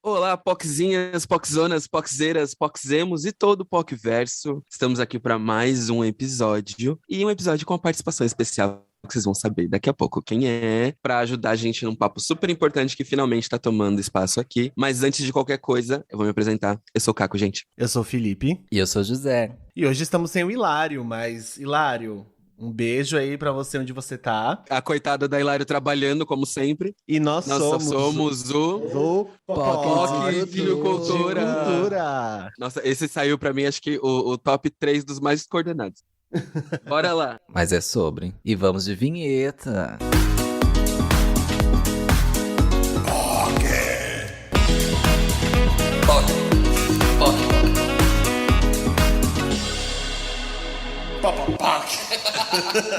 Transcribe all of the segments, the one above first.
Olá, Poczzinhas, Poczzonas, Poczzeiras, Poczzemos e todo o Poczverso. Estamos aqui para mais um episódio e um episódio com uma participação especial que vocês vão saber daqui a pouco quem é, para ajudar a gente num papo super importante que finalmente está tomando espaço aqui. Mas antes de qualquer coisa, eu vou me apresentar. Eu sou o Caco, gente. Eu sou o Felipe. E eu sou o José. E hoje estamos sem o Hilário, mas Hilário, um beijo aí pra você onde você tá. A coitada da Hilário trabalhando, como sempre. E nós somos o POC de Cultura. Nossa, esse saiu pra mim, acho que o top 3 dos mais coordenados. Bora lá. Mas é sobre. E vamos de vinheta.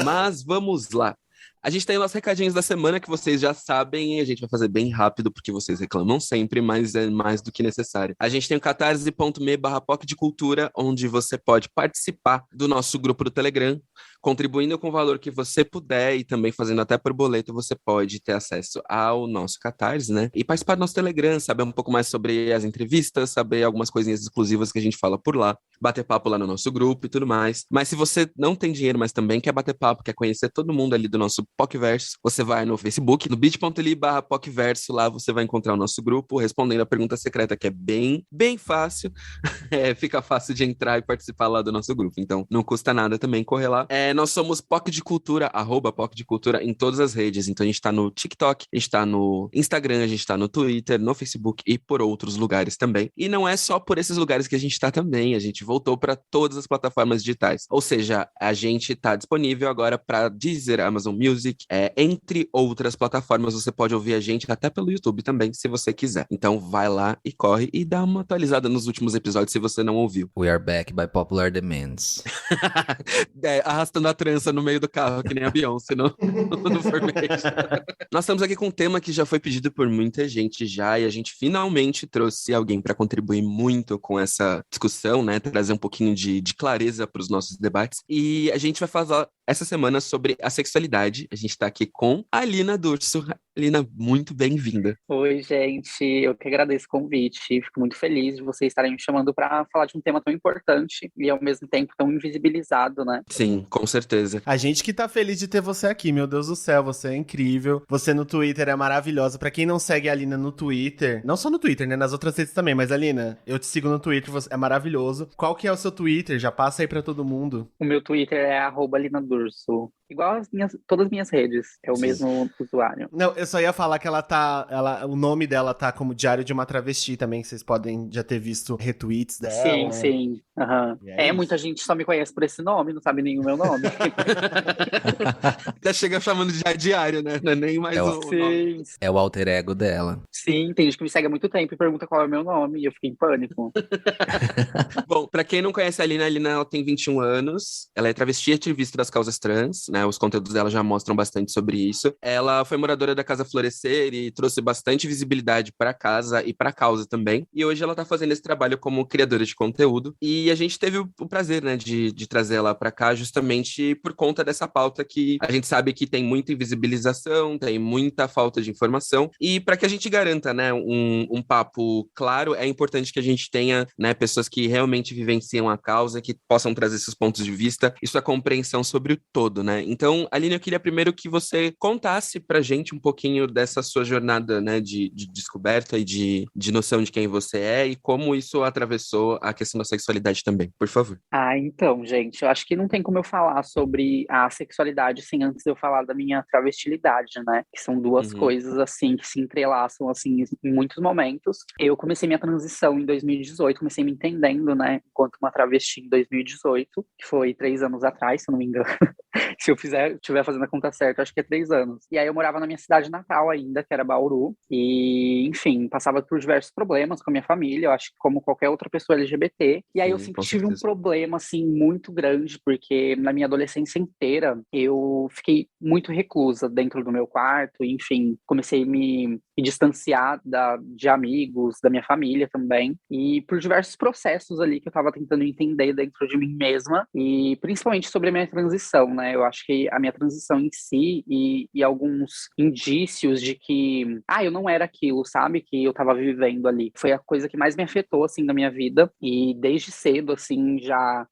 Mas vamos lá. A gente tem os recadinhos da semana que vocês já sabem e a gente vai fazer bem rápido porque vocês reclamam sempre, mas é mais do que necessário. A gente tem o catarse.me/POC de Cultura, onde você pode participar do nosso grupo do Telegram, contribuindo com o valor que você puder e também fazendo até por boleto, você pode ter acesso ao nosso Catarse, né? E participar do nosso Telegram, saber um pouco mais sobre as entrevistas, saber algumas coisinhas exclusivas que a gente fala por lá, bater papo lá no nosso grupo e tudo mais. Mas se você não tem dinheiro, mas também quer bater papo, quer conhecer todo mundo ali do nosso Poczverso, você vai no Facebook, no bit.ly/Poczverso, lá você vai encontrar o nosso grupo, respondendo a pergunta secreta, que é bem fácil. Fica fácil de entrar e participar lá do nosso grupo, então não custa nada também correr lá. Nós somos POC de Cultura, @POC de Cultura em todas as redes, então a gente tá no TikTok, a gente tá no Instagram, a gente tá no Twitter, no Facebook e por outros lugares também. E não é só por esses lugares que a gente tá também, a gente voltou para todas as plataformas digitais, ou seja, a gente tá disponível agora para Deezer, Amazon Music, entre outras plataformas. Você pode ouvir a gente até pelo YouTube também, se você quiser. Então vai lá e corre e dá uma atualizada nos últimos episódios se você não ouviu. We are back by popular demands. Arrastando a trança no meio do carro, que nem a Beyoncé no Formation. Nós estamos aqui com um tema que já foi pedido por muita gente já, e a gente finalmente trouxe alguém para contribuir muito com essa discussão, né? Trazer um pouquinho de clareza para os nossos debates. E a gente vai falar essa semana sobre a sexualidade. A gente está aqui com a Alina D'Urso. Alina, muito bem-vinda. Oi, gente. Eu que agradeço o convite. Fico muito feliz de vocês estarem me chamando para falar de um tema tão importante e, ao mesmo tempo, tão invisibilizado, né? Sim, com certeza. A gente que tá feliz de ter você aqui, meu Deus do céu. Você é incrível. Você no Twitter é maravilhosa. Pra quem não segue a Alina no Twitter, não só no Twitter, né? Nas outras redes também. Mas, Alina, eu te sigo no Twitter, você é maravilhoso. Qual que é o seu Twitter? Já passa aí pra todo mundo. O meu Twitter é @AlinaDurso. Igual todas as minhas redes. É o mesmo usuário. Não, eu só ia falar que o nome dela tá como Diário de uma Travesti também, que vocês podem já ter visto retweets dela. Sim, né? sim. Uhum. Muita gente só me conhece por esse nome, não sabe nem o meu nome. Até chega chamando de diário, né? Não é nem mais o nome. É o alter ego dela. Sim, tem gente que me segue há muito tempo e pergunta qual é o meu nome, e eu fiquei em pânico. Bom, pra quem não conhece a Alina ela tem 21 anos, ela é travesti ativista das causas trans, né? Os conteúdos dela já mostram bastante sobre isso. Ela foi moradora da Casa Florescer e trouxe bastante visibilidade para a casa e para a causa também. E hoje ela tá fazendo esse trabalho como criadora de conteúdo. E a gente teve o prazer, né, de trazer ela para cá justamente por conta dessa pauta que a gente sabe que tem muita invisibilização, tem muita falta de informação. E para que a gente garanta, né, um papo claro, é importante que a gente tenha, né, pessoas que realmente vivenciam a causa, que possam trazer seus pontos de vista e sua compreensão sobre o todo, né? Então, Aline, eu queria primeiro que você contasse pra gente um pouquinho dessa sua jornada, né, de descoberta e de noção de quem você é e como isso atravessou a questão da sexualidade também, por favor. Então, gente, eu acho que não tem como eu falar sobre a sexualidade sem antes eu falar da minha travestilidade, né? Que são duas coisas, assim, que se entrelaçam, assim, em muitos momentos. Eu comecei minha transição em 2018, comecei me entendendo, né, enquanto uma travesti em 2018, que foi 3 anos atrás, se eu não me engano. Se eu estiver fazendo a conta certa, acho que é 3 anos. E aí eu morava na minha cidade natal ainda, que era Bauru. E, enfim, passava por diversos problemas com a minha família, eu acho que como qualquer outra pessoa LGBT. E aí eu sempre tive um problema, assim, muito grande, porque na minha adolescência inteira, eu fiquei muito reclusa dentro do meu quarto. Enfim, comecei a me me distanciar de amigos, da minha família também, e por diversos processos ali que eu tava tentando entender dentro de mim mesma, e principalmente sobre a minha transição, né? Eu acho que a minha transição em si e alguns indícios de que, eu não era aquilo, sabe? Que eu tava vivendo ali. Foi a coisa que mais me afetou, assim, na minha vida, e desde cedo, assim, já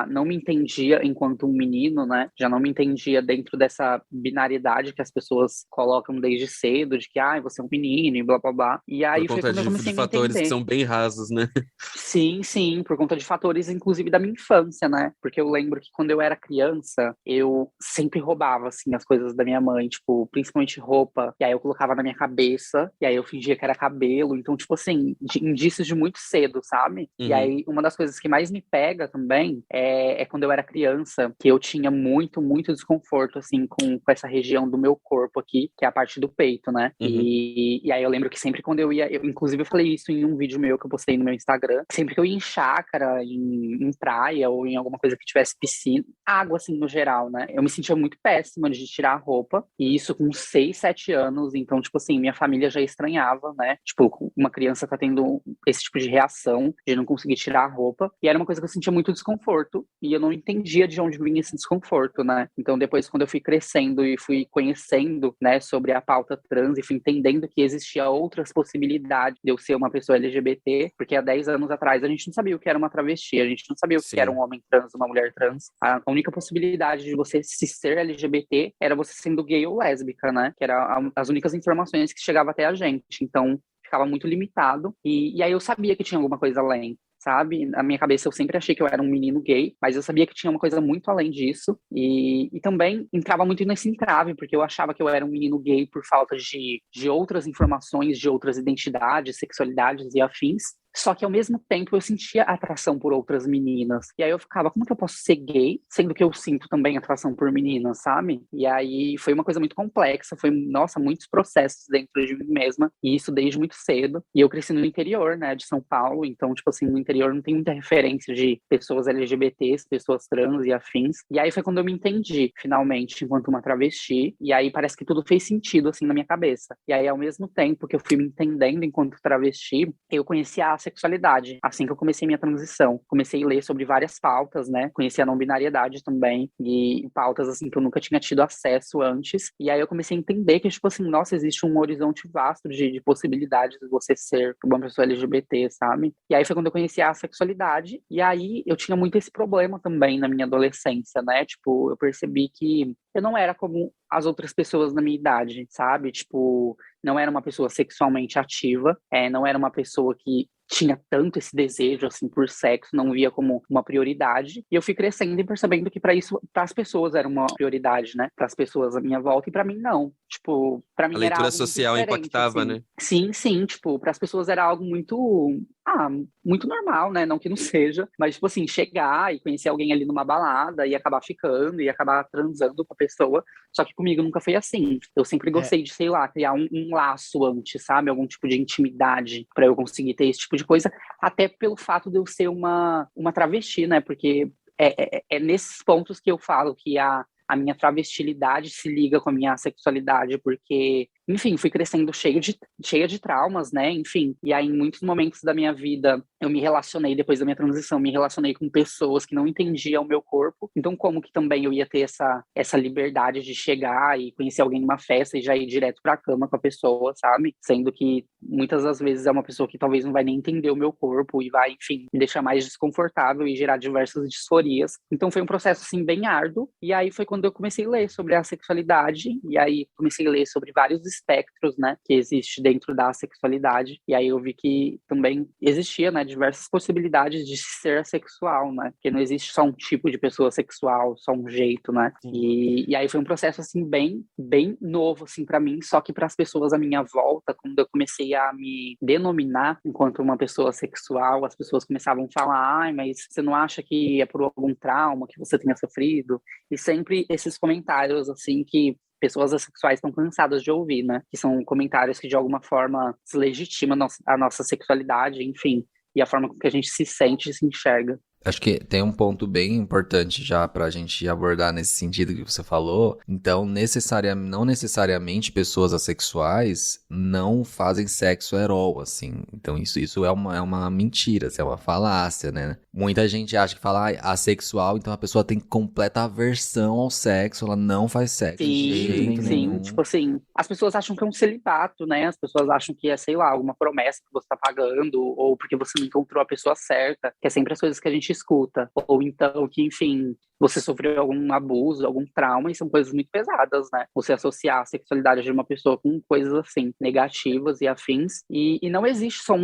não me entendia enquanto um menino, né? Já não me entendia dentro dessa binariedade que as pessoas colocam desde cedo, de que, você é um menino e blá, blá, blá. E Por aí foi conta quando eu de comecei a me fatores que entender. são bem rasos, né? Sim, sim, por conta de fatores, inclusive, da minha infância, né? Porque eu lembro que quando eu era criança, eu sempre roubava, assim, as coisas da minha mãe, tipo, principalmente roupa, e aí eu colocava na minha cabeça, e aí eu fingia que era cabelo, então, tipo assim, indícios de muito cedo, sabe? E Uhum. aí, uma das coisas que mais me pega também é quando eu era criança, que eu tinha muito, muito desconforto, assim, com essa região do meu corpo aqui, que é a parte do peito, né? Uhum. E aí eu lembro que sempre quando eu ia, inclusive eu falei isso em um vídeo meu que eu postei no meu Instagram, sempre que eu ia em chácara, em praia ou em alguma coisa que tivesse piscina, água assim no geral, né? Eu me sentia muito péssima de tirar a roupa, e isso com 6, 7 anos, então, tipo assim, minha família já estranhava, né? Tipo, uma criança tá tendo esse tipo de reação de não conseguir tirar a roupa, e era uma coisa que eu sentia muito desconforto, e eu não entendia de onde vinha esse desconforto, né? Então, depois, quando eu fui crescendo e fui conhecendo, né, sobre a pauta trans e fui entendendo que existia outras possibilidades de eu ser uma pessoa LGBT, porque há 10 anos atrás a gente não sabia o que era uma travesti, a gente não sabia o que era Sim. um homem trans, uma mulher trans. A única possibilidade de você se ser LGBT era você sendo gay ou lésbica, né? Que eram as únicas informações que chegavam até a gente. Então, ficava muito limitado. E aí eu sabia que tinha alguma coisa além, sabe? Na minha cabeça eu sempre achei que eu era um menino gay, mas eu sabia que tinha uma coisa muito além disso. E também entrava muito nesse entrave, porque eu achava que eu era um menino gay por falta de outras informações, de outras identidades, sexualidades e afins. Só que ao mesmo tempo eu sentia atração por outras meninas. E aí eu ficava, como que eu posso ser gay, sendo que eu sinto também atração por meninas, sabe? E aí foi uma coisa muito complexa, foi, nossa, muitos processos dentro de mim mesma, e isso desde muito cedo. E eu cresci no interior, né, de São Paulo, então, tipo assim, no interior não tem muita referência de pessoas LGBTs, pessoas trans e afins. E aí foi quando eu me entendi, finalmente, enquanto uma travesti, e aí parece que tudo fez sentido, assim, na minha cabeça. E aí, ao mesmo tempo que eu fui me entendendo enquanto travesti, eu conheci a sexualidade, assim que eu comecei minha transição. Comecei a ler sobre várias pautas, né? Conheci a não-binariedade também, e pautas, assim, que eu nunca tinha tido acesso antes. E aí eu comecei a entender que, tipo assim, nossa, existe um horizonte vasto de possibilidades de você ser uma pessoa LGBT, sabe? E aí foi quando eu conheci a sexualidade, e aí eu tinha muito esse problema também na minha adolescência, né? Tipo, eu percebi que eu não era como as outras pessoas da minha idade, sabe? Tipo, não era uma pessoa sexualmente ativa, não era uma pessoa que tinha tanto esse desejo assim por sexo, não via como uma prioridade. E eu fui crescendo e percebendo que para isso, para as pessoas era uma prioridade, né? Para as pessoas à minha volta, e para mim não. Tipo, para A mim era leitura algo muito social diferente, impactava, assim. né? Sim, sim, tipo, para as pessoas era algo muito normal, né? Não que não seja, mas tipo assim, chegar e conhecer alguém ali numa balada e acabar ficando e acabar transando com a pessoa. Só que comigo nunca foi assim. Eu sempre É, gostei de, sei lá, criar um laço antes, sabe? Algum tipo de intimidade para eu conseguir ter esse tipo de coisa, até pelo fato de eu ser uma travesti, né? Porque é nesses pontos que eu falo que a minha travestilidade se liga com a minha sexualidade, porque, enfim, fui crescendo cheia de traumas, né? Enfim, e aí em muitos momentos da minha vida eu me relacionei, depois da minha transição, me relacionei com pessoas que não entendiam o meu corpo. Então, como que também eu ia ter essa liberdade de chegar e conhecer alguém numa festa e já ir direto pra cama com a pessoa, sabe? Sendo que muitas das vezes é uma pessoa que talvez não vai nem entender o meu corpo e vai, enfim, me deixar mais desconfortável e gerar diversas disforias. Então, foi um processo, assim, bem árduo. E aí foi quando eu comecei a ler sobre a sexualidade, e aí comecei a ler sobre vários espectros, né, que existe dentro da sexualidade. E aí eu vi que também existia, né, diversas possibilidades de ser assexual, né? Porque não existe só um tipo de pessoa sexual, só um jeito, né? sim. E aí foi um processo assim bem novo assim para mim, só que para as pessoas à minha volta, quando eu comecei a me denominar enquanto uma pessoa sexual, as pessoas começavam a falar: "Ai, mas você não acha que é por algum trauma que você tenha sofrido?" E sempre esses comentários assim que pessoas assexuais estão cansadas de ouvir, né? Que são comentários que de alguma forma deslegitimam a nossa sexualidade, enfim, e a forma com que a gente se sente e se enxerga. Acho que tem um ponto bem importante já pra gente abordar nesse sentido que você falou. Então, não necessariamente pessoas assexuais não fazem sexo herói, assim. Então, isso é uma mentira, assim, é uma falácia, né? Muita gente acha que fala assexual, então a pessoa tem completa aversão ao sexo, ela não faz sexo de jeito Sim, nenhum. tipo assim, as pessoas acham que é um celibato, né? As pessoas acham que é, sei lá, alguma promessa que você tá pagando, ou porque você não encontrou a pessoa certa, que é sempre as coisas que a gente escuta. Ou então que, enfim, você sofreu algum abuso, algum trauma, e são coisas muito pesadas, né? Você associar a sexualidade de uma pessoa com coisas assim, negativas e afins. E não existe só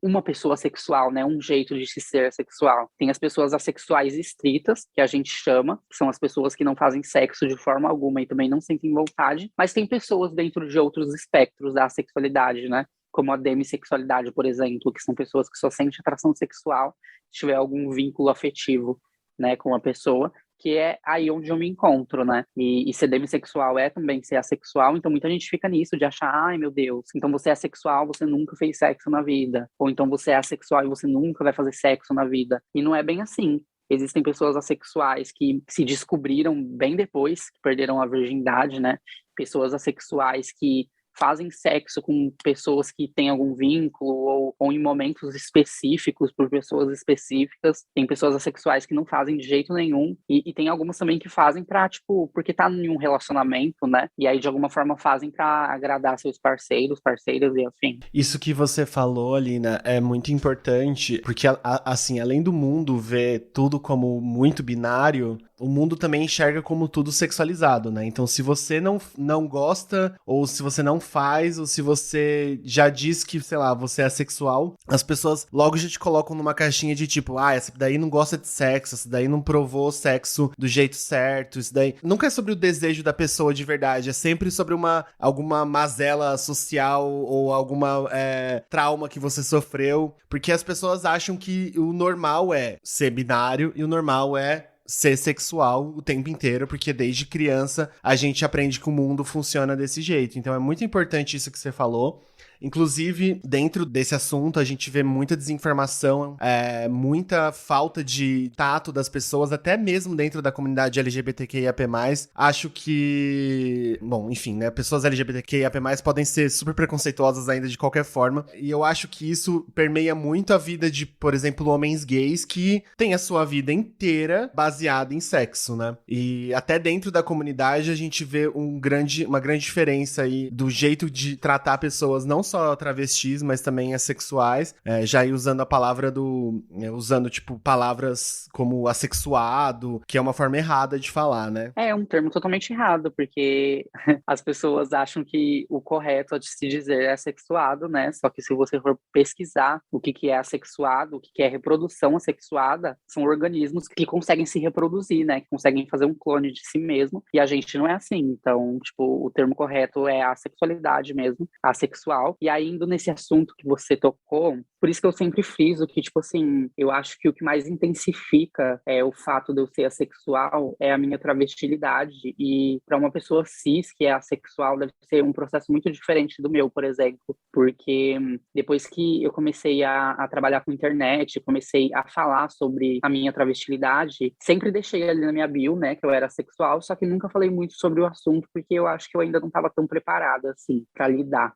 uma pessoa sexual, né? Um jeito de se ser sexual. Tem as pessoas assexuais estritas, que a gente chama, que são as pessoas que não fazem sexo de forma alguma e também não sentem vontade, mas tem pessoas dentro de outros espectros da sexualidade, né? Como a demissexualidade, por exemplo, que são pessoas que só sentem atração sexual se tiver algum vínculo afetivo, né, com a pessoa, que é aí onde eu me encontro, né? E ser demissexual é também ser assexual, então muita gente fica nisso de achar, ai meu Deus, então você é assexual, você nunca fez sexo na vida, ou então você é assexual e você nunca vai fazer sexo na vida. E não é bem assim. Existem pessoas assexuais que se descobriram bem depois, que perderam a virgindade, né? Pessoas assexuais que fazem sexo com pessoas que têm algum vínculo ou em momentos específicos por pessoas específicas. Tem pessoas assexuais que não fazem de jeito nenhum e tem algumas também que fazem pra, tipo, porque tá em um relacionamento, né? E aí de alguma forma fazem pra agradar seus parceiros, parceiras e afim. Isso que você falou, Alina, é muito importante, porque, assim, além do mundo ver tudo como muito binário, o mundo também enxerga como tudo sexualizado, né? Então, se você não gosta, ou se você não faz, ou se você já diz que, sei lá, você é assexual, as pessoas logo já te colocam numa caixinha de tipo, essa daí não gosta de sexo, essa daí não provou sexo do jeito certo, isso daí... Nunca é sobre o desejo da pessoa de verdade, é sempre sobre alguma mazela social ou alguma trauma que você sofreu, porque as pessoas acham que o normal é ser binário e o normal é ser sexual o tempo inteiro, porque desde criança a gente aprende que o mundo funciona desse jeito. Então é muito importante isso que você falou. Inclusive, dentro desse assunto, a gente vê muita desinformação, muita falta de tato das pessoas, até mesmo dentro da comunidade LGBTQIAP+. Acho que... Bom, enfim, né? Pessoas LGBTQIAP+, podem ser super preconceituosas ainda de qualquer forma. E eu acho que isso permeia muito a vida de, por exemplo, homens gays que têm a sua vida inteira baseada em sexo, né? E até dentro da comunidade a gente vê uma grande diferença aí do jeito de tratar pessoas, não só travestis, mas também assexuais, já aí usando a palavra usando, tipo, palavras como assexuado, que é uma forma errada de falar, né? É um termo totalmente errado, porque as pessoas acham que o correto a de se dizer é assexuado, né? Só que se você for pesquisar o que é assexuado, o que é reprodução assexuada, são organismos que conseguem se reproduzir, né? Que conseguem fazer um clone de si mesmo, e a gente não é assim. Então, tipo, o termo correto é assexualidade mesmo, assexual. E aí, indo nesse assunto que você tocou, por isso que eu sempre friso que, tipo assim, eu acho que o que mais intensifica o fato de eu ser assexual é a minha travestilidade. E para uma pessoa cis que é assexual, deve ser um processo muito diferente do meu, por exemplo. Porque depois que eu comecei a trabalhar com internet, comecei a falar sobre a minha travestilidade, sempre deixei ali na minha bio, né, que eu era assexual, só que nunca falei muito sobre o assunto, porque eu acho que eu ainda não estava tão preparada, assim, para lidar.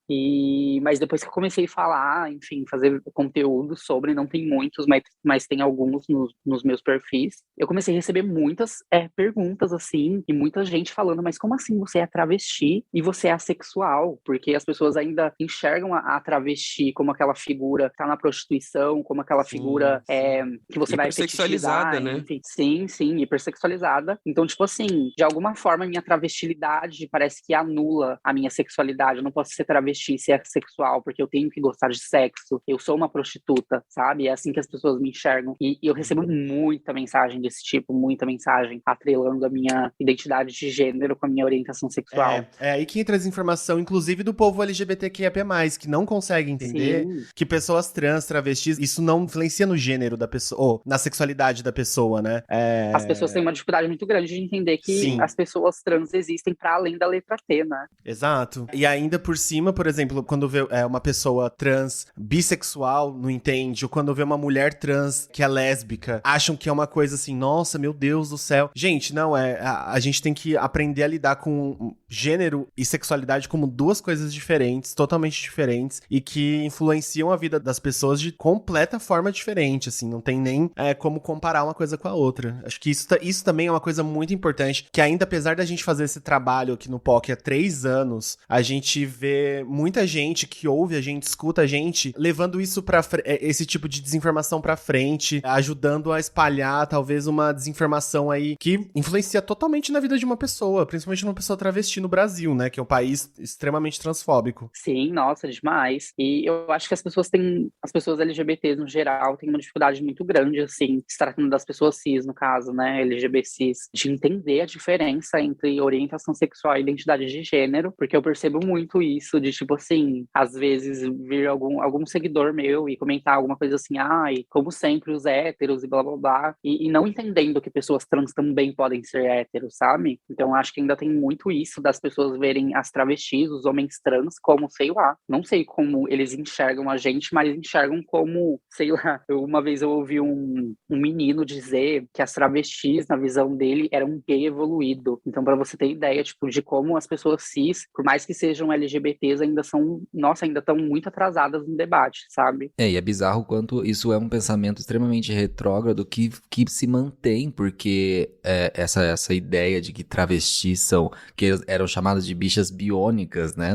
Mas depois que eu comecei a falar, enfim, fazer conteúdo sobre, não tem muitos, mas tem alguns nos meus perfis, eu comecei a receber muitas perguntas, assim, e muita gente falando, mas como assim você é travesti e você é assexual? Porque as pessoas ainda enxergam a travesti como aquela figura que tá na prostituição, como aquela figura que você vai hipersexualizada, fetichizar, né? enfim. Sim, hipersexualizada. Então, tipo assim, de alguma forma, a minha travestilidade parece que anula a minha sexualidade. Eu não posso ser travesti e ser sexual, porque eu tenho que gostar de sexo. Eu sou uma prostituta, sabe? É assim que as pessoas me enxergam. E eu recebo muita mensagem desse tipo, muita mensagem atrelando a minha identidade de gênero com a minha orientação sexual. É aí que entra as informações, inclusive do povo LGBTQIAP+, que não consegue entender que pessoas trans, travestis, isso não influencia no gênero da pessoa, ou na sexualidade da pessoa, né? As pessoas têm uma dificuldade muito grande de entender que as pessoas trans existem para além da letra T, né? Exato. E ainda por cima, por exemplo, quando quando vê uma pessoa trans bissexual não entende, ou quando vê uma mulher trans que é lésbica, acham que é uma coisa assim, nossa, meu Deus do céu. Gente, não, a gente tem que aprender a lidar com gênero e sexualidade como duas coisas diferentes, totalmente diferentes, e que influenciam a vida das pessoas de completa forma diferente, assim, não tem nem como comparar uma coisa com a outra. Acho que isso também é uma coisa muito importante, que ainda apesar da gente fazer esse trabalho aqui no POC há 3 anos, a gente vê muita gente que ouve a gente, escuta a gente, levando isso esse tipo de desinformação pra frente, ajudando a espalhar talvez uma desinformação aí que influencia totalmente na vida de uma pessoa, principalmente uma pessoa travesti no Brasil, né, que é um país extremamente transfóbico. Sim, nossa, demais. E eu acho que as pessoas LGBTs no geral têm uma dificuldade muito grande, assim, se tratando das pessoas cis, no caso, né, LGBTs, de entender a diferença entre orientação sexual e identidade de gênero, porque eu percebo muito isso, de tipo assim, às vezes vir algum seguidor meu e comentar alguma coisa assim, ai, como sempre os héteros e blá blá blá, e não entendendo que pessoas trans também podem ser héteros, sabe? Então acho que ainda tem muito isso das pessoas verem as travestis, os homens trans, como, sei lá, não sei como eles enxergam a gente, mas enxergam como, sei lá, uma vez eu ouvi um menino dizer que as travestis, na visão dele, eram um gay evoluído. Então, para você ter ideia, tipo, de como as pessoas cis, por mais que sejam LGBTs, ainda estão muito atrasadas no debate, sabe? E é bizarro quanto isso é um pensamento extremamente retrógrado que se mantém, porque essa ideia de que travestis que eram chamadas de bichas biônicas, né,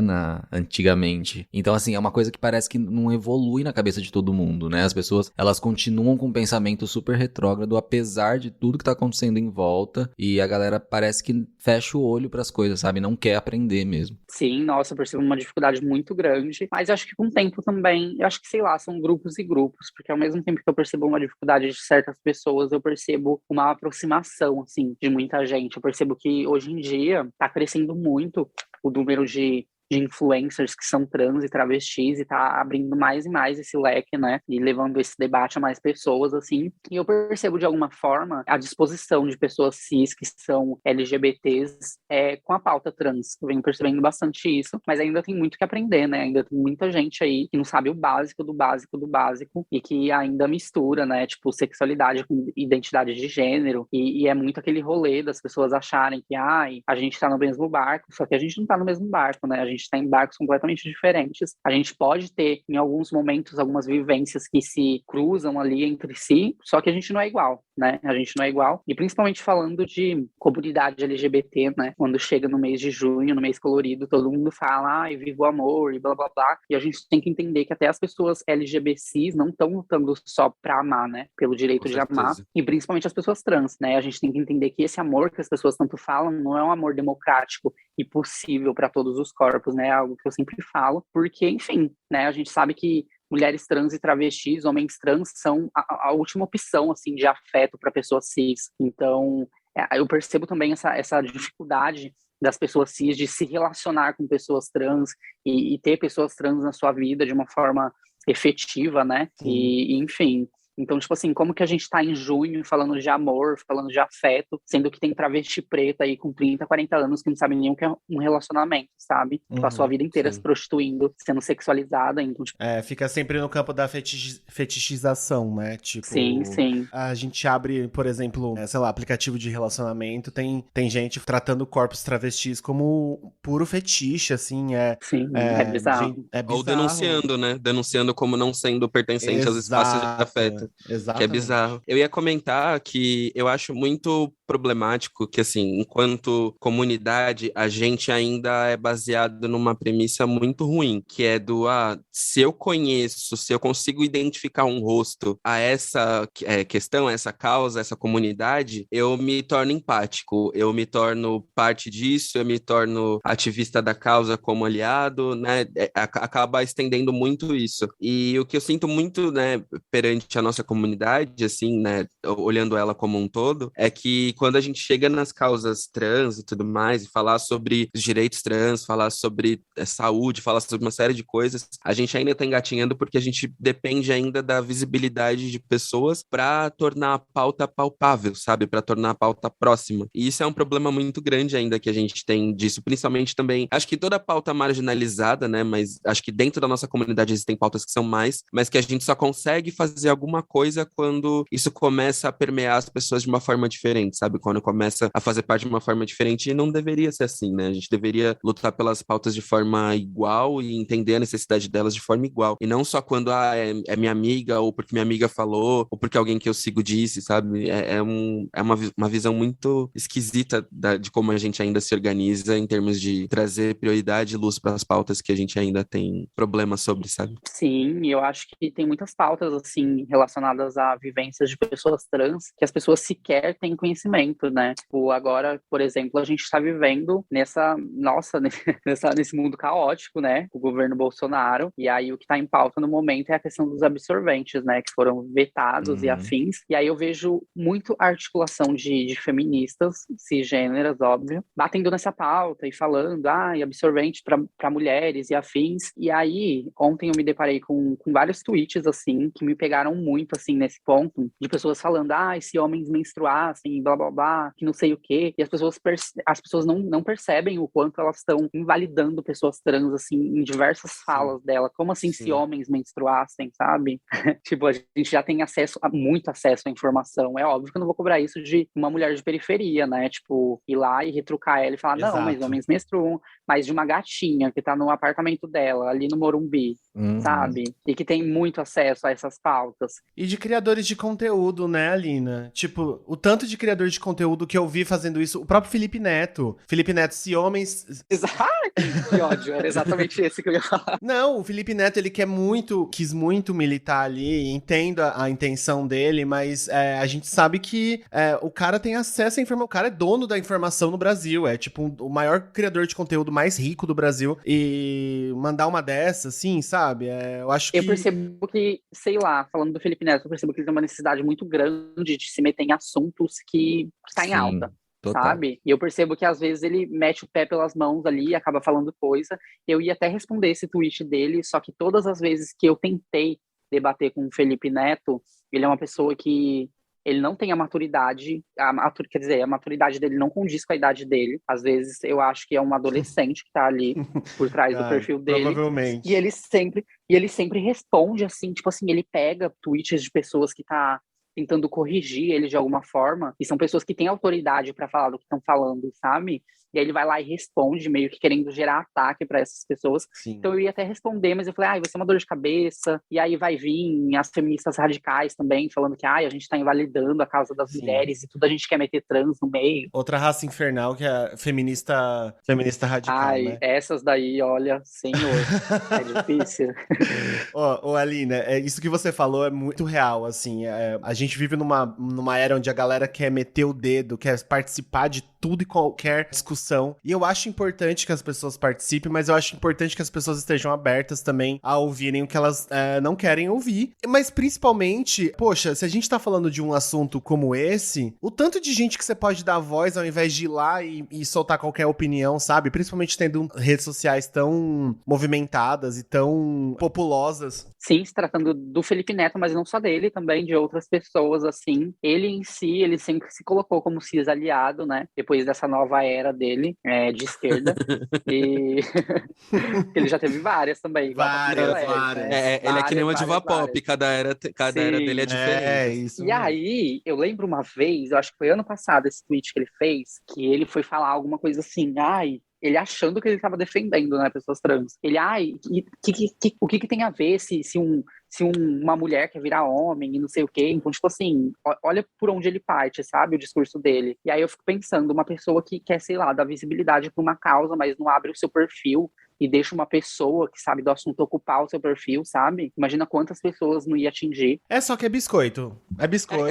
antigamente. Então, assim, é uma coisa que parece que não evolui na cabeça de todo mundo, né? As pessoas, elas continuam com um pensamento super retrógrado, apesar de tudo que tá acontecendo em volta, e a galera parece que fecha o olho pras coisas, sabe? Não quer aprender mesmo. Sim, nossa, eu percebo uma dificuldade muito grande, mas eu acho que com o tempo também, eu acho que, sei lá, são grupos e grupos, porque ao mesmo tempo que eu percebo uma dificuldade de certas pessoas, eu percebo uma aproximação, assim, de muita gente. Eu percebo que hoje em dia tá crescendo muito o número de influencers que são trans e travestis, e tá abrindo mais e mais esse leque, né, e levando esse debate a mais pessoas, assim, e eu percebo de alguma forma a disposição de pessoas cis que são LGBTs com a pauta trans. Eu venho percebendo bastante isso, mas ainda tem muito que aprender, né, ainda tem muita gente aí que não sabe o básico do básico do básico, e que ainda mistura, né, tipo, sexualidade com identidade de gênero, e é muito aquele rolê das pessoas acharem que, a gente tá no mesmo barco, só que a gente não tá no mesmo barco, né, a gente está em barcos completamente diferentes. A gente pode ter, em alguns momentos, algumas vivências que se cruzam ali entre si, só que a gente não é igual, né? A gente não é igual. E principalmente falando de comunidade LGBT, né? Quando chega no mês de junho, no mês colorido, todo mundo fala, viva o amor e blá, blá, blá. E a gente tem que entender que até as pessoas LGBTs não estão lutando só pra amar, né? Pelo direito de amar. E principalmente as pessoas trans, né? A gente tem que entender que esse amor que as pessoas tanto falam não é um amor democrático e possível para todos os corpos, né? É algo que eu sempre falo, porque, enfim, né? A gente sabe que mulheres trans e travestis, homens trans, são a última opção, assim, de afeto para pessoas cis. Então, eu percebo também essa dificuldade das pessoas cis de se relacionar com pessoas trans e ter pessoas trans na sua vida de uma forma efetiva, né? E enfim... Então, tipo assim, como que a gente tá em junho falando de amor, falando de afeto, sendo que tem travesti preta aí com 30, 40 anos que não sabe nem o que é um relacionamento, sabe? Passou a vida inteira se prostituindo, sendo sexualizada, então, tipo... fica sempre no campo da fetichização, né? Tipo, sim, sim. A gente abre, por exemplo, sei lá, aplicativo de relacionamento, tem gente tratando corpos travestis como puro fetiche, assim, Sim, é bizarro. bizarro. Ou denunciando, né? Denunciando como não sendo pertencente aos espaços de afeto. Exatamente. Que é bizarro. Eu ia comentar que eu acho muito problemático que, assim, enquanto comunidade, a gente ainda é baseado numa premissa muito ruim, que é se eu consigo identificar um rosto a essa questão, a essa causa, a essa comunidade, eu me torno empático, eu me torno parte disso, eu me torno ativista da causa como aliado, né? Acaba estendendo muito isso. E o que eu sinto muito, né, perante a nossa comunidade, assim, né, olhando ela como um todo, é que que quando a gente chega nas causas trans e tudo mais, e falar sobre os direitos trans, falar sobre saúde, falar sobre uma série de coisas, a gente ainda tá engatinhando porque a gente depende ainda da visibilidade de pessoas para tornar a pauta palpável, sabe? Para tornar a pauta próxima. E isso é um problema muito grande ainda que a gente tem disso, principalmente também, acho que toda pauta marginalizada, né? Mas acho que dentro da nossa comunidade existem pautas que são mais, mas que a gente só consegue fazer alguma coisa quando isso começa a permear as pessoas de uma forma diferente, sabe? Quando começa a fazer parte de uma forma diferente, e não deveria ser assim, né? A gente deveria lutar pelas pautas de forma igual e entender a necessidade delas de forma igual. E não só quando é minha amiga, ou porque minha amiga falou, ou porque alguém que eu sigo disse, sabe? É uma visão muito esquisita de como a gente ainda se organiza em termos de trazer prioridade e luz para as pautas que a gente ainda tem problemas sobre, sabe? Sim, eu acho que tem muitas pautas, assim, relacionadas a vivências de pessoas trans que as pessoas sequer têm conhecimento, né? Tipo, agora, por exemplo, a gente está vivendo nesse mundo caótico, né? O governo Bolsonaro. E aí o que está em pauta no momento é a questão dos absorventes, né? Que foram vetados e afins. E aí eu vejo muito articulação de feministas, cisgêneras, óbvio, batendo nessa pauta e falando, absorvente para mulheres e afins. E aí, ontem eu me deparei com vários tweets, assim, que me pegaram muito, assim, nesse ponto, de pessoas falando, se homens menstruassem, blá, blá, blá, que não sei o quê. E as pessoas não percebem o quanto elas estão invalidando pessoas trans, assim, em diversas falas dela. Como assim, se homens menstruassem, sabe? Tipo, a gente já tem muito acesso à informação. É óbvio que eu não vou cobrar isso de uma mulher de periferia, né? Tipo, ir lá e retrucar ela e falar, não, mas homens menstruam, mas de uma gatinha que tá no apartamento dela, ali no Morumbi, sabe? E que tem muito acesso a essas pautas. E de criadores de conteúdo, né, Alina? Tipo, o tanto de criador de conteúdo que eu vi fazendo isso, o próprio Felipe Neto. Felipe Neto, se homens... Que ódio, era exatamente esse que eu ia falar. Não, o Felipe Neto, ele quis muito militar ali, entendo a intenção dele, mas a gente sabe que o cara tem acesso à informação, o cara é dono da informação no Brasil, é tipo o maior criador de conteúdo mais rico do Brasil, e mandar uma dessa, assim, sabe? Eu acho que... Eu percebo que, sei lá, falando do Felipe Neto, eu percebo que ele tem uma necessidade muito grande de se meter em assuntos que tá em alta. Total. Sabe? E eu percebo que às vezes ele mete o pé pelas mãos ali e acaba falando coisa. Eu ia até responder esse tweet dele, só que todas as vezes que eu tentei debater com o Felipe Neto, ele é uma pessoa que ele não tem a maturidade, quer dizer, a maturidade dele não condiz com a idade dele. Às vezes eu acho que é um adolescente que tá ali por trás do perfil dele. Provavelmente. E ele sempre responde assim, tipo assim, ele pega tweets de pessoas que tá tentando corrigir ele de alguma forma, e são pessoas que têm autoridade para falar do que estão falando, sabe? E aí ele vai lá e responde, meio que querendo gerar ataque para essas pessoas. Sim. Então eu ia até responder, mas eu falei, vai ser uma dor de cabeça. E aí vai vir as feministas radicais também, falando que a gente tá invalidando a causa das mulheres e tudo, a gente quer meter trans no meio. Outra raça infernal que é a feminista radical, né? Essas daí, olha, senhor, é difícil. Ô, Alina, isso que você falou é muito real, assim. A gente vive numa era onde a galera quer meter o dedo, quer participar de tudo e qualquer discussão. E eu acho importante que as pessoas participem, mas eu acho importante que as pessoas estejam abertas também a ouvirem o que elas não querem ouvir. Mas principalmente, poxa, se a gente tá falando de um assunto como esse, o tanto de gente que você pode dar voz ao invés de ir lá e soltar qualquer opinião, sabe? Principalmente tendo redes sociais tão movimentadas e tão populosas. Sim, se tratando do Felipe Neto, mas não só dele, também de outras pessoas, assim. Ele em si, ele sempre se colocou como cis aliado, né? Depois dessa nova era dele, de esquerda. E ele já teve várias também. Várias. Ele é que nem uma diva pop, cada era dele é diferente. Isso. E aí, eu lembro uma vez, eu acho que foi ano passado esse tweet que ele fez, que ele foi falar alguma coisa assim, ele achando que ele estava defendendo, né, pessoas trans. Ele, o que tem a ver se uma mulher quer virar homem e não sei o quê? Então, tipo assim, olha por onde ele parte, sabe, o discurso dele. E aí eu fico pensando, uma pessoa que quer, sei lá, dar visibilidade para uma causa, mas não abre o seu perfil e deixa uma pessoa que sabe do assunto ocupar o seu perfil, sabe? Imagina quantas pessoas não ia atingir. Só que é biscoito. É biscoito.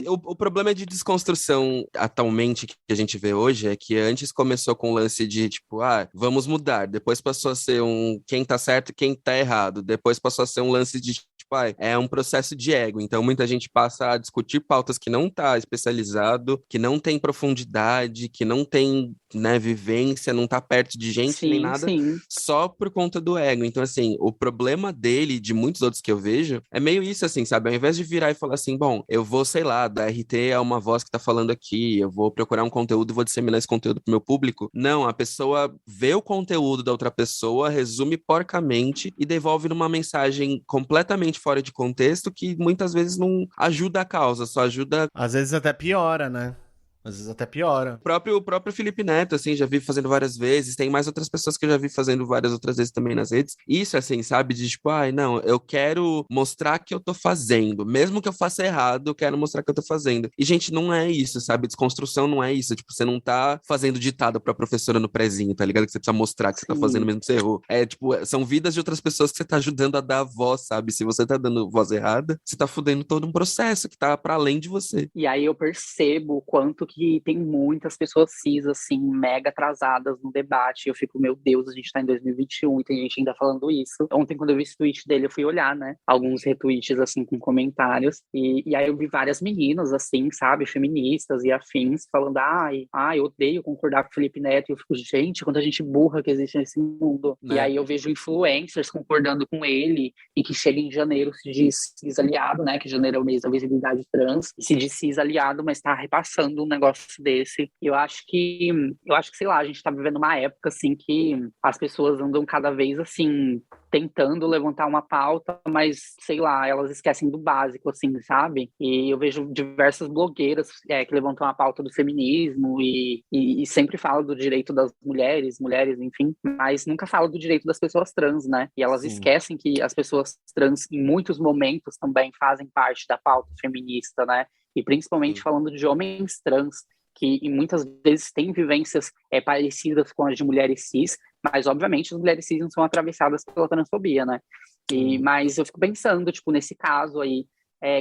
O problema é de desconstrução atualmente que a gente vê hoje é que antes começou com o lance de, tipo, vamos mudar. Depois passou a ser quem tá certo e quem tá errado. Depois passou a ser um lance de, tipo, é um processo de ego. Então, muita gente passa a discutir pautas que não tá especializado, que não tem profundidade, que não tem, né, vivência, não tá perto de gente nem Sim, nada, sim. só por conta do ego. Então, assim, o problema dele, de muitos outros que eu vejo, é meio isso, assim, sabe? Ao invés de virar e falar assim, bom, eu vou, sei lá, da RT é uma voz que tá falando aqui, eu vou procurar um conteúdo, vou disseminar esse conteúdo pro meu público. Não, a pessoa vê o conteúdo da outra pessoa, resume porcamente e devolve numa mensagem completamente fora de contexto que muitas vezes não ajuda a causa, só ajuda. Às vezes até piora, né? Às vezes até piora. O próprio Felipe Neto, assim, já vi fazendo várias vezes. Tem mais outras pessoas que eu já vi fazendo várias outras vezes também nas redes. Isso, assim, sabe? De tipo, ai, não, eu quero mostrar que eu tô fazendo. Mesmo que eu faça errado, eu quero mostrar que eu tô fazendo. E, gente, não é isso, sabe? Desconstrução não é isso. Tipo, você não tá fazendo ditado pra professora no prezinho, tá ligado? Que você precisa mostrar que você tá fazendo Sim. mesmo que você errou. É, tipo, são vidas de outras pessoas que você tá ajudando a dar voz, sabe? Se você tá dando voz errada, você tá fudendo todo um processo que tá pra além de você. E aí eu percebo o quanto que tem muitas pessoas cis, assim, mega atrasadas no debate. Eu fico, meu Deus, a gente tá em 2021 e tem gente ainda falando isso. Ontem, quando eu vi esse tweet dele, eu fui olhar, né? Alguns retweets, assim, com comentários. E aí eu vi várias meninas, assim, sabe? Feministas e afins, falando, eu odeio concordar com o Felipe Neto. E eu fico, gente, quanta gente burra que existe nesse mundo. E Né? aí eu vejo influencers concordando com ele e que chega em janeiro se diz cis aliado, né? Que janeiro é o mês da visibilidade trans. E se diz cis aliado, mas tá repassando um negócio desse. Eu acho que, sei lá, a gente tá vivendo uma época, assim, que as pessoas andam cada vez, assim, tentando levantar uma pauta, mas, sei lá, elas esquecem do básico, assim, sabe? E eu vejo diversas blogueiras que levantam a pauta do feminismo e sempre falam do direito das mulheres, enfim, mas nunca falam do direito das pessoas trans, né? E elas Sim. esquecem que as pessoas trans, em muitos momentos, também fazem parte da pauta feminista, né? E principalmente Sim. falando de homens trans, que e muitas vezes têm vivências parecidas com as de mulheres cis, mas obviamente as mulheres cis não são atravessadas pela transfobia, né? Mas eu fico pensando, tipo, nesse caso aí,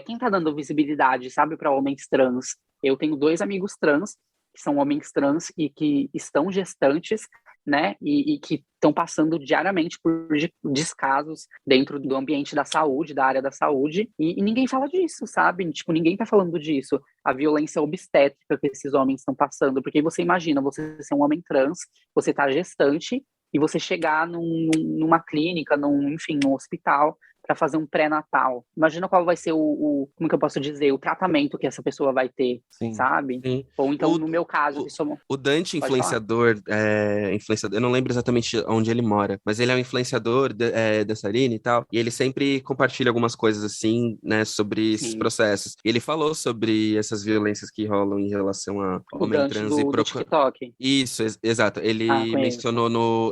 quem tá dando visibilidade, sabe, para homens trans? Eu tenho 2 amigos trans, que são homens trans e que estão gestantes, né? E que estão passando diariamente por descasos dentro do ambiente da saúde, da área da saúde, e ninguém fala disso, sabe? Tipo, ninguém tá falando disso. A violência obstétrica que esses homens estão passando, porque você imagina, você ser um homem trans, você tá gestante, e você chegar numa clínica, enfim, num hospital, para fazer um pré-natal. Imagina qual vai ser como que eu posso dizer, o tratamento que essa pessoa vai ter, Sim. sabe? Sim. Ou então, O, no meu caso, o, que somos... o Dante, Pode falar. influenciador, eu não lembro exatamente onde ele mora, mas ele é um influenciador dessa Aline e tal, e ele sempre compartilha algumas coisas assim, né, sobre esses Sim. processos. E ele falou sobre essas violências que rolam em relação a O homem Dante trans do TikTok. Isso, exato. Conheço.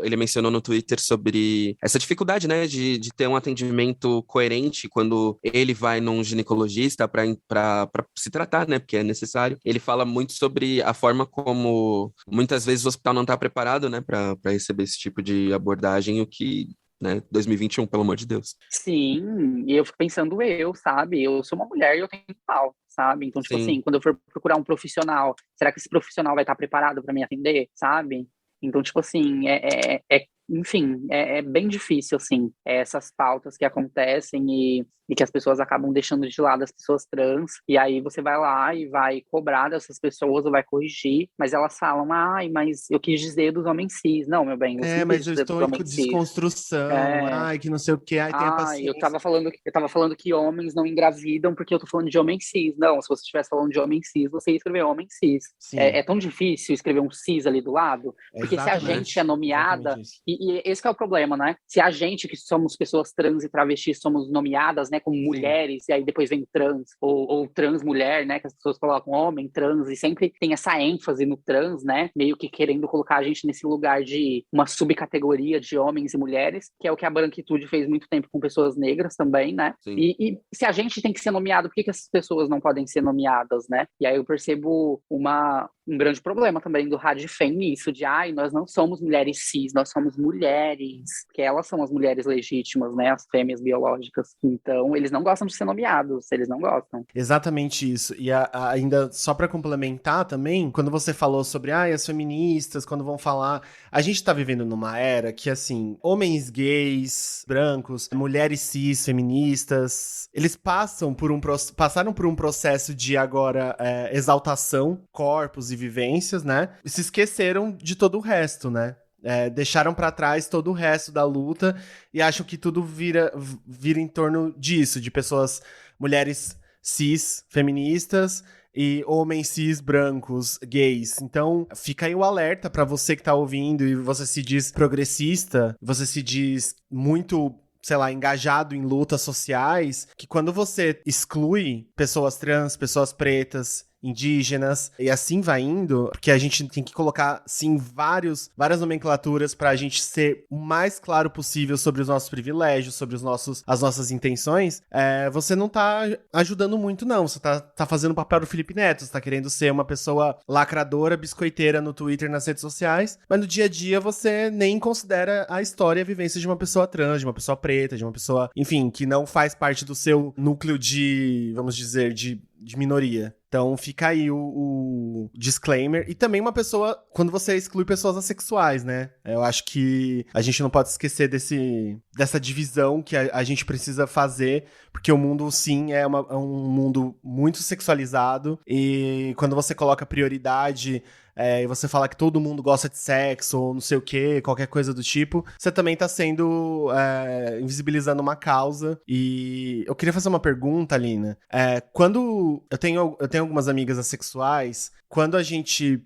Ele mencionou no Twitter sobre essa dificuldade, né, de ter um atendimento coerente quando ele vai num ginecologista para se tratar, né, porque é necessário. Ele fala muito sobre a forma como muitas vezes o hospital não está preparado, né, para receber esse tipo de abordagem, o que, né, 2021, pelo amor de Deus. Sim, e eu fico pensando sabe? Eu sou uma mulher e eu tenho pau, sabe? Então, tipo Sim. assim, quando eu for procurar um profissional, será que esse profissional vai estar preparado para me atender, sabe? Então, tipo assim, enfim, é bem difícil, assim, essas pautas que acontecem e que as pessoas acabam deixando de lado as pessoas trans, e aí você vai lá e vai cobrar dessas pessoas ou vai corrigir, mas elas falam, mas eu quis dizer dos homens cis. Não, meu bem, você não quis Mas eu dizer dos estou em homens cis. desconstrução. É, Que não sei o que. Ai, tenha eu paciência. tava falando que homens não engravidam porque eu tô falando de homem cis. Não, se você estivesse falando de homem cis, você ia escrever homem cis. Sim, É tão difícil escrever um cis ali do lado, é porque se a gente é exatamente nomeada, isso. e esse que é o problema, né? Se a gente, que somos pessoas trans e travestis, somos nomeadas, né, como Sim. mulheres, e aí depois vem trans, ou trans mulher, né, que as pessoas colocam homem, trans, e sempre tem essa ênfase no trans, né, meio que querendo colocar a gente nesse lugar de uma subcategoria de homens e mulheres, que é o que a branquitude fez muito tempo com pessoas negras também, né? Sim. E se a gente tem que ser nomeado, por que essas pessoas não podem ser nomeadas, né? E aí eu percebo um grande problema também do Radifem nisso, de ai, nós não somos mulheres cis, nós somos mulheres, porque elas são as mulheres legítimas, né, as fêmeas biológicas. Então, eles não gostam de ser nomeados, eles não gostam. Exatamente isso. E ainda, só pra complementar também, quando você falou sobre as feministas, quando vão falar... A gente tá vivendo numa era que, assim, homens gays, brancos, mulheres cis, feministas, eles passaram por um processo de agora exaltação, corpos e vivências, né? E se esqueceram de todo o resto, né? Deixaram pra trás todo o resto da luta e acham que tudo vira em torno disso, de pessoas, mulheres cis, feministas e homens cis, brancos, gays. Então, fica aí o alerta pra você que tá ouvindo e você se diz progressista, você se diz muito, sei lá, engajado em lutas sociais, que quando você exclui pessoas trans, pessoas pretas, indígenas, e assim vai indo, porque a gente tem que colocar, sim, várias nomenclaturas pra gente ser o mais claro possível sobre os nossos privilégios, sobre as nossas intenções, você não tá ajudando muito, não. Você tá fazendo o papel do Felipe Neto, você tá querendo ser uma pessoa lacradora, biscoiteira no Twitter, nas redes sociais, mas no dia a dia você nem considera a história e a vivência de uma pessoa trans, de uma pessoa preta, de uma pessoa, enfim, que não faz parte do seu núcleo de, vamos dizer, de minoria. Então fica aí o disclaimer. E também uma pessoa, quando você exclui pessoas assexuais, né? Eu acho que a gente não pode esquecer dessa divisão que a gente precisa fazer, porque o mundo, sim, é um mundo muito sexualizado. E quando você coloca prioridade... e você fala que todo mundo gosta de sexo, ou não sei o que, qualquer coisa do tipo, você também tá sendo invisibilizando uma causa. E eu queria fazer uma pergunta, Alina. Quando eu tenho algumas amigas assexuais, quando a gente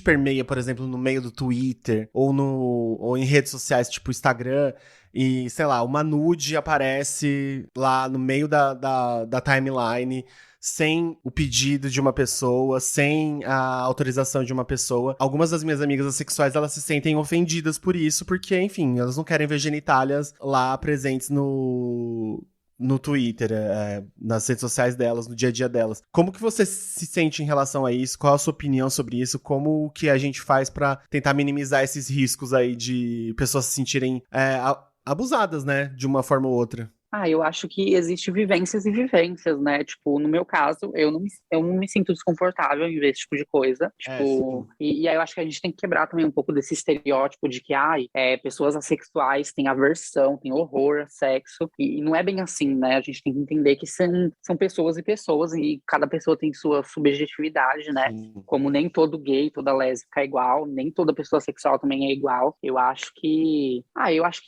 permeia, por exemplo, no meio do Twitter, ou em redes sociais, tipo Instagram, e, sei lá, uma nude aparece lá no meio da timeline, sem o pedido de uma pessoa, sem a autorização de uma pessoa. Algumas das minhas amigas assexuais, elas se sentem ofendidas por isso, porque, enfim, elas não querem ver genitálias lá presentes no Twitter, nas redes sociais delas, no dia a dia delas. Como que você se sente em relação a isso? Qual a sua opinião sobre isso? Como que a gente faz pra tentar minimizar esses riscos aí de pessoas se sentirem abusadas, né, de uma forma ou outra? Eu acho que existem vivências e vivências, né? Tipo, no meu caso, eu não me sinto desconfortável em ver esse tipo de coisa. Tipo, e aí eu acho que a gente tem que quebrar também um pouco desse estereótipo de que, pessoas assexuais têm aversão, têm horror a sexo. E não é bem assim, né? A gente tem que entender que são pessoas e pessoas, e cada pessoa tem sua subjetividade, né? Sim. Como nem todo gay, toda lésbica é igual, nem toda pessoa sexual também é igual. Eu acho que,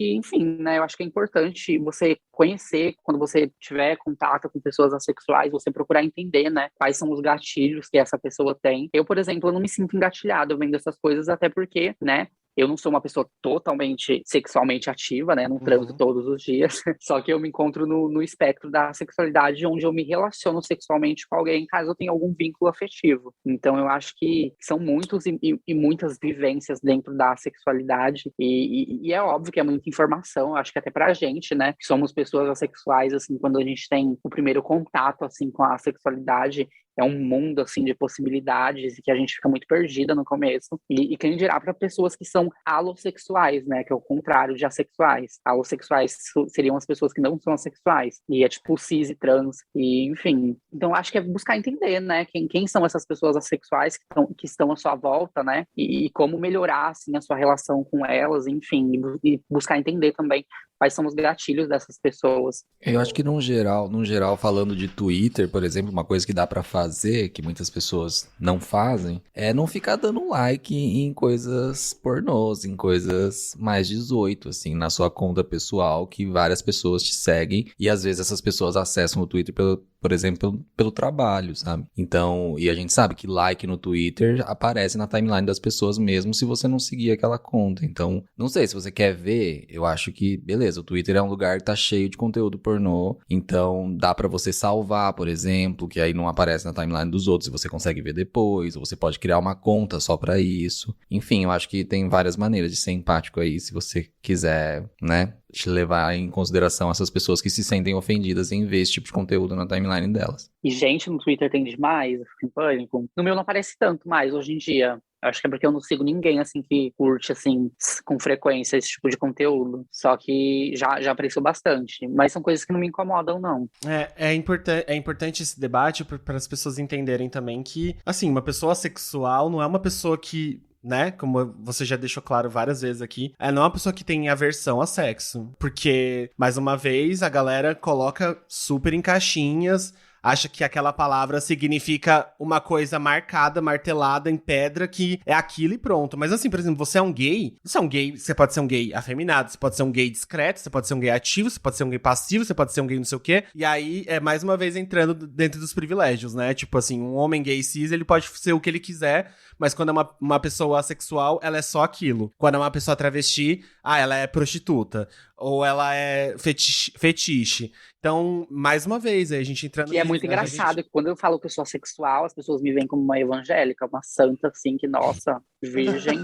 enfim, né? Eu acho que é importante você conhecer, quando você tiver contato com pessoas assexuais, você procurar entender, né, quais são os gatilhos que essa pessoa tem. Eu, por exemplo, eu não me sinto engatilhado vendo essas coisas, até porque, né, eu não sou uma pessoa totalmente sexualmente ativa, né? Não transo todos os dias. Só que eu me encontro no espectro da sexualidade, onde eu me relaciono sexualmente com alguém, caso eu tenha algum vínculo afetivo. Então, eu acho que são muitos e muitas vivências dentro da sexualidade. E é óbvio que é muita informação. Eu acho que até pra gente, né? Que somos pessoas assexuais, assim, quando a gente tem o primeiro contato, assim, com a sexualidade, é um mundo, assim, de possibilidades e que a gente fica muito perdida no começo. E quem dirá para pessoas que são alossexuais, né? Que é o contrário de assexuais. Alossexuais seriam as pessoas que não são assexuais. E é tipo cis e trans. E, enfim. Então, acho que é buscar entender, né? Quem são essas pessoas assexuais que estão à sua volta, né? E como melhorar, assim, a sua relação com elas, enfim. E buscar entender também quais são os gatilhos dessas pessoas. Eu acho que, no geral, falando de Twitter, por exemplo, uma coisa que dá pra fazer, que muitas pessoas não fazem, é não ficar dando like em coisas pornôs, em coisas mais 18, assim, na sua conta pessoal, que várias pessoas te seguem, e às vezes essas pessoas acessam o Twitter por exemplo, pelo trabalho, sabe? Então, e a gente sabe que like no Twitter aparece na timeline das pessoas mesmo se você não seguir aquela conta. Então, não sei, se você quer ver, eu acho que, beleza, o Twitter é um lugar que tá cheio de conteúdo pornô, então dá pra você salvar, por exemplo, que aí não aparece na timeline dos outros e você consegue ver depois, ou você pode criar uma conta só pra isso. Enfim, eu acho que tem várias maneiras de ser empático aí, se você quiser, né, te levar em consideração essas pessoas que se sentem ofendidas em ver esse tipo de conteúdo na timeline timeline delas. E gente no Twitter tem demais, eu fico em pânico. No meu não aparece tanto mais hoje em dia. Acho que é porque eu não sigo ninguém, assim, que curte, assim, com frequência esse tipo de conteúdo. Só que já apareceu bastante. Mas são coisas que não me incomodam, não. É importante esse debate para as pessoas entenderem também que, assim, uma pessoa sexual não é uma pessoa que, né, como você já deixou claro várias vezes aqui, não é uma pessoa que tem aversão a sexo. Porque, mais uma vez, a galera coloca super em caixinhas, acha que aquela palavra significa uma coisa marcada, martelada em pedra, que é aquilo e pronto. Mas assim, por exemplo, você é um gay, você pode ser um gay afeminado, você pode ser um gay discreto, você pode ser um gay ativo, você pode ser um gay passivo, você pode ser um gay não sei o quê. E aí, mais uma vez, entrando dentro dos privilégios, né? Tipo assim, um homem gay cis, ele pode ser o que ele quiser, mas quando é uma pessoa assexual, ela é só aquilo. Quando é uma pessoa travesti, ela é prostituta. Ou ela é fetiche. Então, mais uma vez, aí a gente entrando... E é muito engraçado que quando eu falo que eu sou assexual, as pessoas me veem como uma evangélica, uma santa, assim, que, nossa, virgem,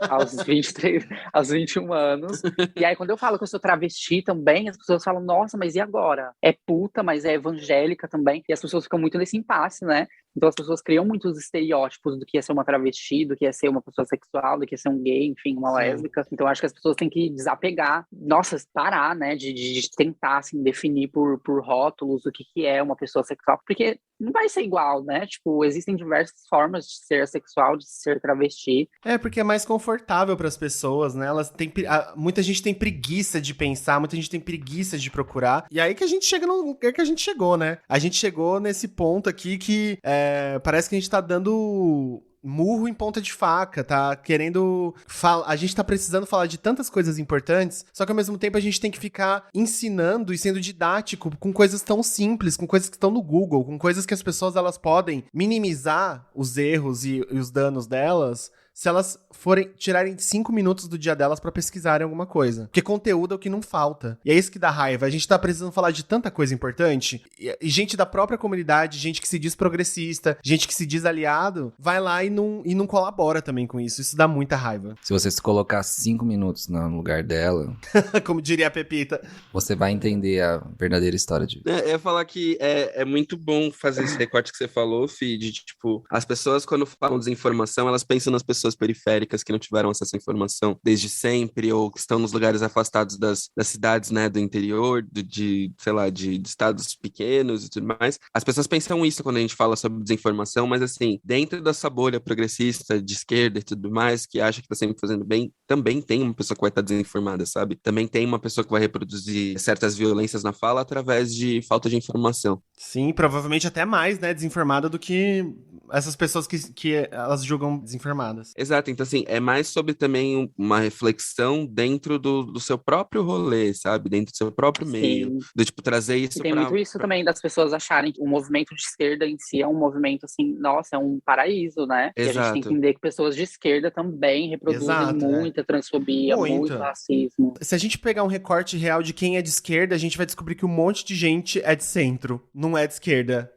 aos 23, aos 21 anos. E aí, quando eu falo que eu sou travesti também, as pessoas falam, nossa, mas e agora? É puta, mas é evangélica também. E as pessoas ficam muito nesse impasse, né? Então as pessoas criam muitos estereótipos do que é ser uma travesti, do que é ser uma pessoa sexual, do que é ser um gay, enfim, uma lésbica. Então acho que as pessoas têm que desapegar, nossa, parar, né, de tentar, assim, definir por rótulos o que é uma pessoa sexual, porque não vai ser igual, né? Tipo, existem diversas formas de ser sexual, de ser travesti. Porque é mais confortável para as pessoas, né? Muita gente tem preguiça de pensar, muita gente tem preguiça de procurar. E aí que a gente chega no lugar que a gente chegou, né? A gente chegou nesse ponto aqui que parece que a gente tá dando murro em ponta de faca, tá querendo... A gente tá precisando falar de tantas coisas importantes, só que ao mesmo tempo a gente tem que ficar ensinando e sendo didático com coisas tão simples, com coisas que estão no Google, com coisas que as pessoas elas podem minimizar os erros e os danos delas se elas tirarem 5 minutos do dia delas pra pesquisarem alguma coisa. Porque conteúdo é o que não falta. E é isso que dá raiva. A gente tá precisando falar de tanta coisa importante, e gente da própria comunidade, gente que se diz progressista, gente que se diz aliado, vai lá e não colabora também com isso. Isso dá muita raiva. Se você se colocar 5 minutos no lugar dela... Como diria a Pepita. Você vai entender a verdadeira história de... Eu ia falar que é muito bom fazer esse recorte que você falou, Fih, de tipo, as pessoas quando falam desinformação, elas pensam nas pessoas periféricas que não tiveram acesso à informação desde sempre, ou que estão nos lugares afastados das cidades, né, do interior, sei lá, de estados pequenos e tudo mais. As pessoas pensam isso quando a gente fala sobre desinformação, mas assim, dentro dessa bolha progressista de esquerda e tudo mais, que acha que tá sempre fazendo bem, também tem uma pessoa que vai estar desinformada, sabe? Também tem uma pessoa que vai reproduzir certas violências na fala através de falta de informação. Sim, provavelmente até mais, né, desinformada do que essas pessoas que elas julgam desinformadas. Exato, então assim, é mais sobre também uma reflexão dentro do seu próprio rolê, sabe? Dentro do seu próprio meio. Sim. Do tipo, trazer isso tem muito isso também das pessoas acharem que o movimento de esquerda em si é um movimento assim, nossa, é um paraíso, né? Exato. E a gente tem que entender que pessoas de esquerda também reproduzem muita transfobia, muito racismo. Se a gente pegar um recorte real de quem é de esquerda, a gente vai descobrir que um monte de gente é de centro, não é de esquerda.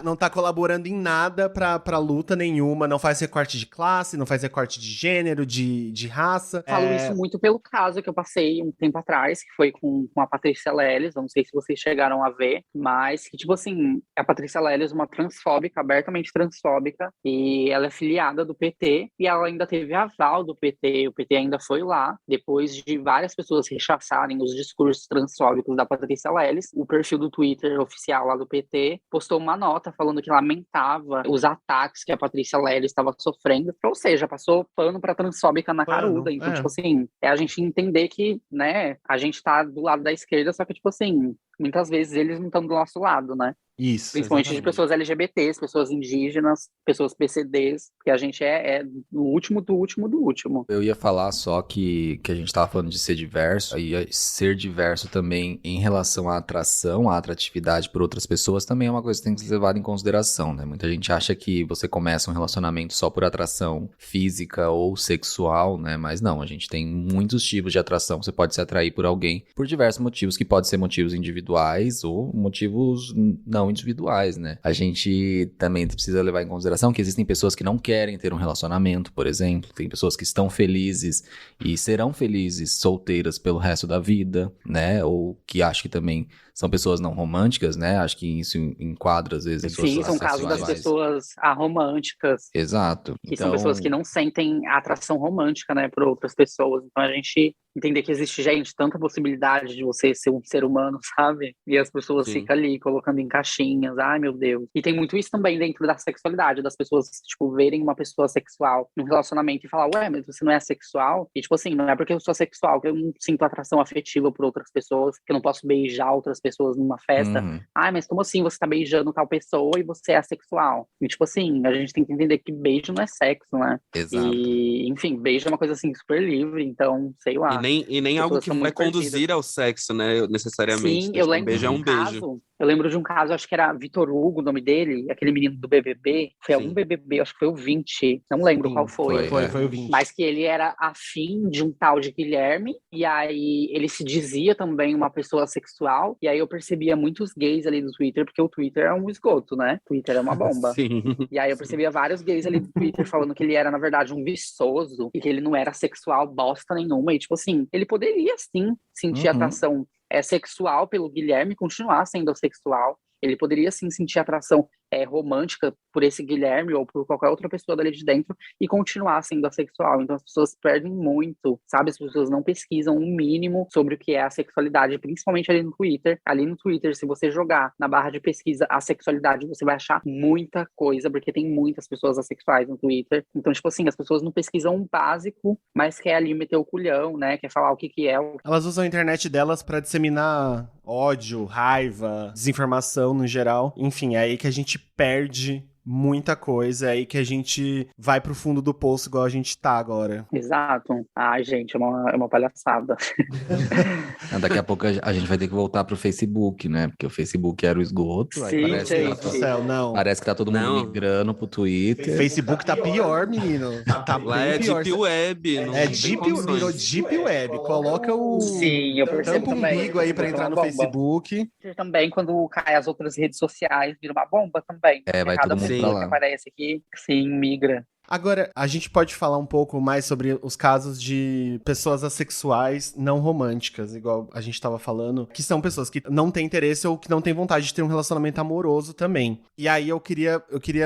Não tá colaborando em nada pra luta nenhuma, não faz recorte de classe, não faz recorte de gênero, de raça. Falo isso muito pelo caso que eu passei um tempo atrás, que foi com a Patrícia Leles, não sei se vocês chegaram a ver, mas que, tipo assim, a Patrícia Leles é uma transfóbica, abertamente transfóbica, e ela é filiada do PT, e ela ainda teve aval do PT, o PT ainda foi lá, depois de várias pessoas rechaçarem os discursos transfóbicos da Patrícia Leles, o perfil do Twitter oficial lá do PT postou uma nota falando que lamentava os ataques que a Patrícia Leles estava sofrendo, ou seja, passou pano pra transfóbica na caruda. Então, tipo assim, é a gente entender que, né, a gente tá do lado da esquerda, só que, tipo assim, muitas vezes eles não estão do nosso lado, né? Isso, principalmente exatamente. De pessoas LGBTs, pessoas indígenas, pessoas PCDs, que a gente é o último do último do último. Eu ia falar só que a gente tava falando de ser diverso, e ser diverso também em relação à atração, à atratividade por outras pessoas, também é uma coisa que tem que ser levada em consideração, né? Muita gente acha que você começa um relacionamento só por atração física ou sexual, né? Mas não, a gente tem muitos tipos de atração, você pode se atrair por alguém por diversos motivos, que podem ser motivos individuais individuais ou motivos não individuais, né? A gente também precisa levar em consideração que existem pessoas que não querem ter um relacionamento, por exemplo. Tem pessoas que estão felizes e serão felizes solteiras pelo resto da vida, né? Ou que acho que também são pessoas não românticas, né? Acho que isso enquadra, às vezes, pessoas Sim, são casos das pessoas aromânticas, Exato. que são pessoas que não sentem atração romântica, né, por outras pessoas. Então a gente entender que existe, gente, tanta possibilidade de você ser um ser humano, sabe? E as pessoas Sim. ficam ali colocando em caixinhas, ai meu Deus. E tem muito isso também dentro da sexualidade, das pessoas, tipo, verem uma pessoa sexual num relacionamento e falar, ué, mas você não é sexual? E tipo assim, não é porque eu sou sexual que eu não sinto atração afetiva por outras pessoas, que eu não posso beijar outras pessoas numa festa. Ai, mas como assim você tá beijando tal pessoa e você é assexual? E tipo assim, a gente tem que entender que beijo não é sexo, né? Exato. E, enfim, beijo é uma coisa assim super livre, então, sei lá. E nem algo que vai conduzir ao sexo, né? Necessariamente. Sim, Então, eu tipo, um lembro beijo de é um um beijo. caso, eu lembro de um caso, acho que era Vitor Hugo, o nome dele, aquele menino do BBB, foi algum Sim. BBB, acho que foi o 20, não lembro qual foi. Foi o 20. Mas que ele era afim de um tal de Guilherme, e aí ele se dizia também uma pessoa sexual, e aí eu percebia muitos gays ali no Twitter, porque o Twitter é um esgoto, né? O Twitter é uma bomba. Sim. E aí eu percebia vários gays ali no Twitter falando que ele era, na verdade, um viçoso, e que ele não era sexual bosta nenhuma, e tipo assim, ele poderia sim sentir atração sexual pelo Guilherme, continuar sendo sexual. Ele poderia sim sentir atração romântica por esse Guilherme ou por qualquer outra pessoa dali de dentro e continuar sendo assexual. Então as pessoas perdem muito, sabe? As pessoas não pesquisam um mínimo sobre o que é a sexualidade, principalmente ali no Twitter. Ali no Twitter, se você jogar na barra de pesquisa a sexualidade, você vai achar muita coisa, porque tem muitas pessoas assexuais no Twitter. Então, tipo assim, as pessoas não pesquisam um básico, mas quer ali meter o culhão, né? Quer falar o que é. Elas usam a internet delas pra disseminar ódio, raiva, desinformação no geral. Enfim, é aí que a gente perde muita coisa, é aí que a gente vai pro fundo do poço igual a gente tá agora. Exato. Ai, gente, é uma palhaçada. Daqui a pouco a gente vai ter que voltar pro Facebook, né? Porque o Facebook era o esgoto. Aí Sim, parece Meu Deus do céu, não. Parece que tá todo mundo Não. migrando pro Twitter. Facebook tá pior, menino. Tá Lá bem é pior. Deep Web. Não É tem condições. virou Deep Web. Coloca o Sim, eu percebo tampa o também. umbigo aí pra Vira entrar uma no bomba. Facebook. Também, quando cai as outras redes sociais, vira uma bomba também. Vai Cada todo mundo pessoa pra que lá. aparece aqui, sim, migra. Agora, a gente pode falar um pouco mais sobre os casos de pessoas assexuais não românticas, igual a gente tava falando, que são pessoas que não têm interesse ou que não têm vontade de ter um relacionamento amoroso também. E aí eu queria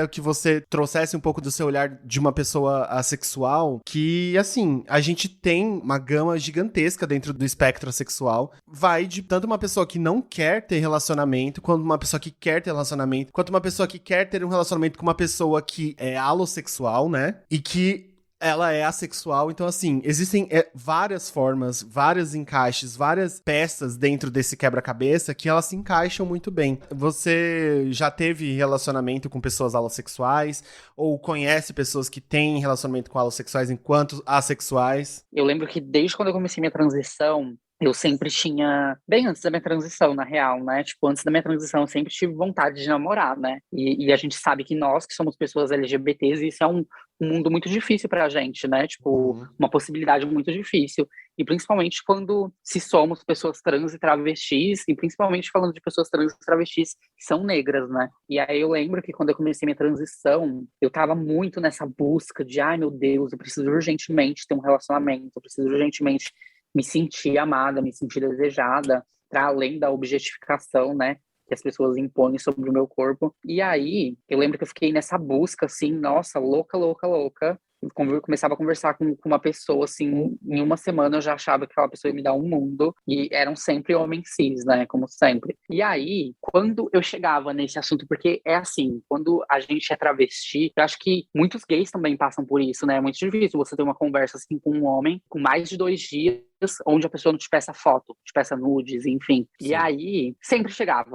que você trouxesse um pouco do seu olhar de uma pessoa assexual, que, assim, a gente tem uma gama gigantesca dentro do espectro assexual. Vai de tanto uma pessoa que não quer ter relacionamento, quanto uma pessoa que quer ter relacionamento, quanto uma pessoa que quer ter um relacionamento com uma pessoa que é alossexual, né? E que ela é assexual. Então, assim, existem várias formas, vários encaixes, várias peças dentro desse quebra-cabeça que elas se encaixam muito bem. Você já teve relacionamento com pessoas alossexuais? Ou conhece pessoas que têm relacionamento com alossexuais enquanto assexuais? Eu lembro que desde quando eu comecei minha transição, eu sempre tinha, bem antes da minha transição, na real, né? Tipo, antes da minha transição, eu sempre tive vontade de namorar, né? E a gente sabe que nós, que somos pessoas LGBTs, isso é um mundo muito difícil pra gente, né? Tipo, uma possibilidade muito difícil. E principalmente quando se somos pessoas trans e travestis, e principalmente falando de pessoas trans e travestis que são negras, né? E aí eu lembro que quando eu comecei minha transição, eu tava muito nessa busca de, ai meu Deus, eu preciso urgentemente ter um relacionamento, eu preciso urgentemente me sentir amada, me sentir desejada, para além da objetificação, né, que as pessoas impõem sobre o meu corpo. E aí, eu lembro que eu fiquei nessa busca, assim, nossa, louca, louca, louca. Eu começava a conversar com uma pessoa, assim, em uma semana eu já achava que aquela pessoa ia me dar um mundo, e eram sempre homens cis, né, como sempre. E aí, quando eu chegava nesse assunto, porque é assim, quando a gente é travesti, eu acho que muitos gays também passam por isso, né, é muito difícil você ter uma conversa, assim, com um homem, com mais de 2 dias, onde a pessoa não te peça foto, te peça nudes, enfim. Sim. E aí, sempre chegava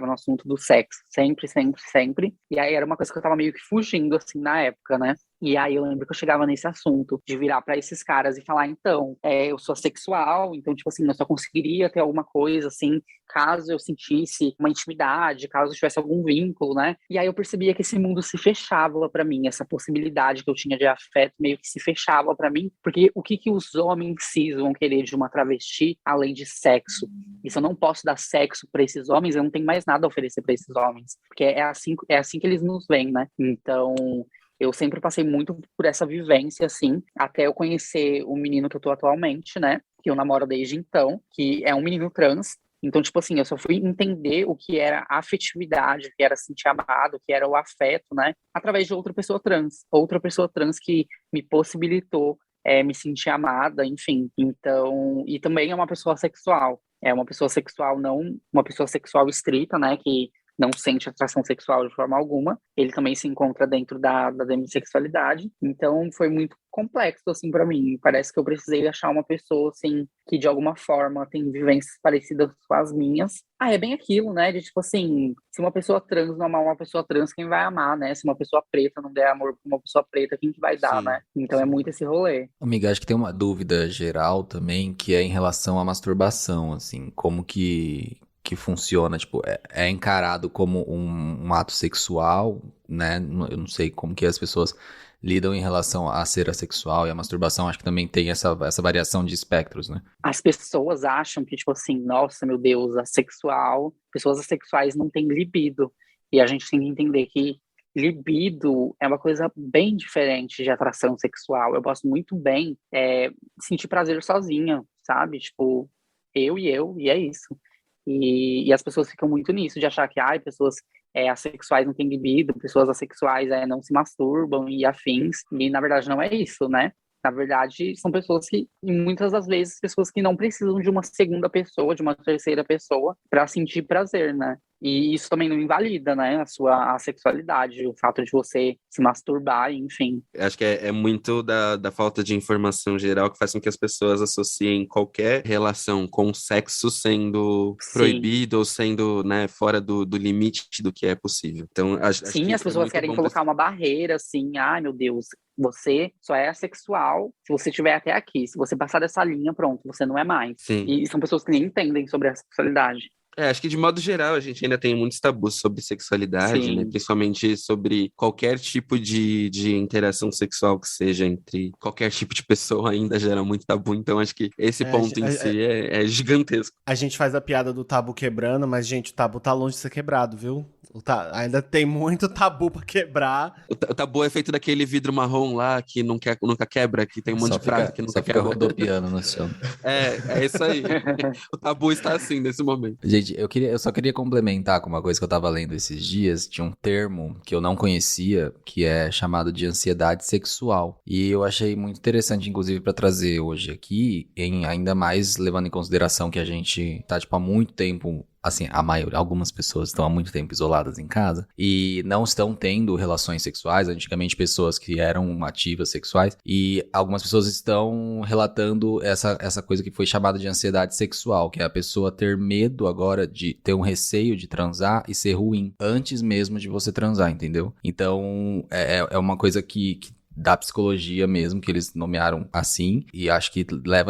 no assunto do sexo, sempre, sempre, sempre. E aí era uma coisa que eu tava meio que fugindo, assim, na época, né? E aí eu lembro que eu chegava nesse assunto, de virar pra esses caras e falar, então, eu sou assexual, então, tipo assim, eu só conseguiria ter alguma coisa, assim, caso eu sentisse uma intimidade, caso eu tivesse algum vínculo, né? E aí eu percebia que esse mundo se fechava para mim, essa possibilidade que eu tinha de afeto meio que se fechava para mim, porque o que os homens cis vão querer de uma travesti além de sexo? E se eu não posso dar sexo para esses homens, eu não tenho mais nada a oferecer para esses homens, porque é assim que eles nos veem, né? Então, eu sempre passei muito por essa vivência, assim, até eu conhecer o menino que eu tô atualmente, né? Que eu namoro desde então, que é um menino trans. Então, tipo assim, eu só fui entender o que era afetividade, o que era sentir amado, o que era o afeto, né? Através de outra pessoa trans. Outra pessoa trans que me possibilitou me sentir amada, enfim. Então, e também é uma pessoa sexual. É uma pessoa sexual, não uma pessoa sexual estrita, né? Que não sente atração sexual de forma alguma. Ele também se encontra dentro da demissexualidade. Então, foi muito complexo, assim, para mim. Parece que eu precisei achar uma pessoa, assim, que de alguma forma tem vivências parecidas com as minhas. É bem aquilo, né? De tipo assim, se uma pessoa trans não amar uma pessoa trans, quem vai amar, né? Se uma pessoa preta não der amor pra uma pessoa preta, quem que vai dar, Sim, né? Então é muito esse rolê. Amiga, acho que tem uma dúvida geral também, que é em relação à masturbação, assim, como que funciona, tipo, é encarado como um ato sexual, né? Eu não sei como que as pessoas lidam em relação a ser assexual e a masturbação, acho que também tem essa variação de espectros, né? As pessoas acham que, tipo assim, nossa, meu Deus, pessoas assexuais não têm libido. E a gente tem que entender que libido é uma coisa bem diferente de atração sexual. Eu gosto muito bem sentir prazer sozinha, sabe? Tipo, e é isso. E as pessoas ficam muito nisso, de achar que pessoas assexuais não têm libido, pessoas assexuais não se masturbam e afins. E na verdade não é isso, né? Na verdade, são pessoas que, e muitas das vezes, pessoas que não precisam de uma segunda pessoa, de uma terceira pessoa, para sentir prazer, né? E isso também não invalida, né, a sexualidade, o fato de você se masturbar, enfim. Acho que é muito da falta de informação geral que faz com que as pessoas associem qualquer relação com o sexo sendo Sim. proibido ou sendo, né, fora do limite do que é possível. Então, acho Sim, que as é pessoas muito querem bom colocar uma barreira, assim, ai meu Deus, você só é assexual se você estiver até aqui. Se você passar dessa linha, pronto, você não é mais. Sim. E são pessoas que nem entendem sobre a sexualidade. Acho que de modo geral a gente ainda tem muitos tabus sobre sexualidade, né? Sim. Principalmente sobre qualquer tipo de interação sexual que seja entre qualquer tipo de pessoa ainda gera muito tabu. Então acho que esse ponto em si é gigantesco. A gente faz a piada do tabu quebrando, mas, gente, o tabu tá longe de ser quebrado, viu? Ainda tem muito tabu pra quebrar. O tabu é feito daquele vidro marrom lá que nunca quebra, que tem um monte de prato que nunca só fica quebra. rodopiando no chão. É isso aí. O tabu está assim nesse momento. Gente, eu só queria complementar com uma coisa que eu tava lendo esses dias. Tinha um termo que eu não conhecia, que é chamado de ansiedade sexual. E eu achei muito interessante, inclusive, pra trazer hoje aqui, ainda mais levando em consideração que a gente tá, tipo, há muito tempo. Assim, algumas pessoas estão há muito tempo isoladas em casa e não estão tendo relações sexuais. Antigamente, pessoas que eram ativas sexuais, e algumas pessoas estão relatando essa coisa que foi chamada de ansiedade sexual, que é a pessoa ter medo agora de ter um receio de transar e ser ruim antes mesmo de você transar, entendeu? Então, é uma coisa que da psicologia mesmo, que eles nomearam assim, e acho que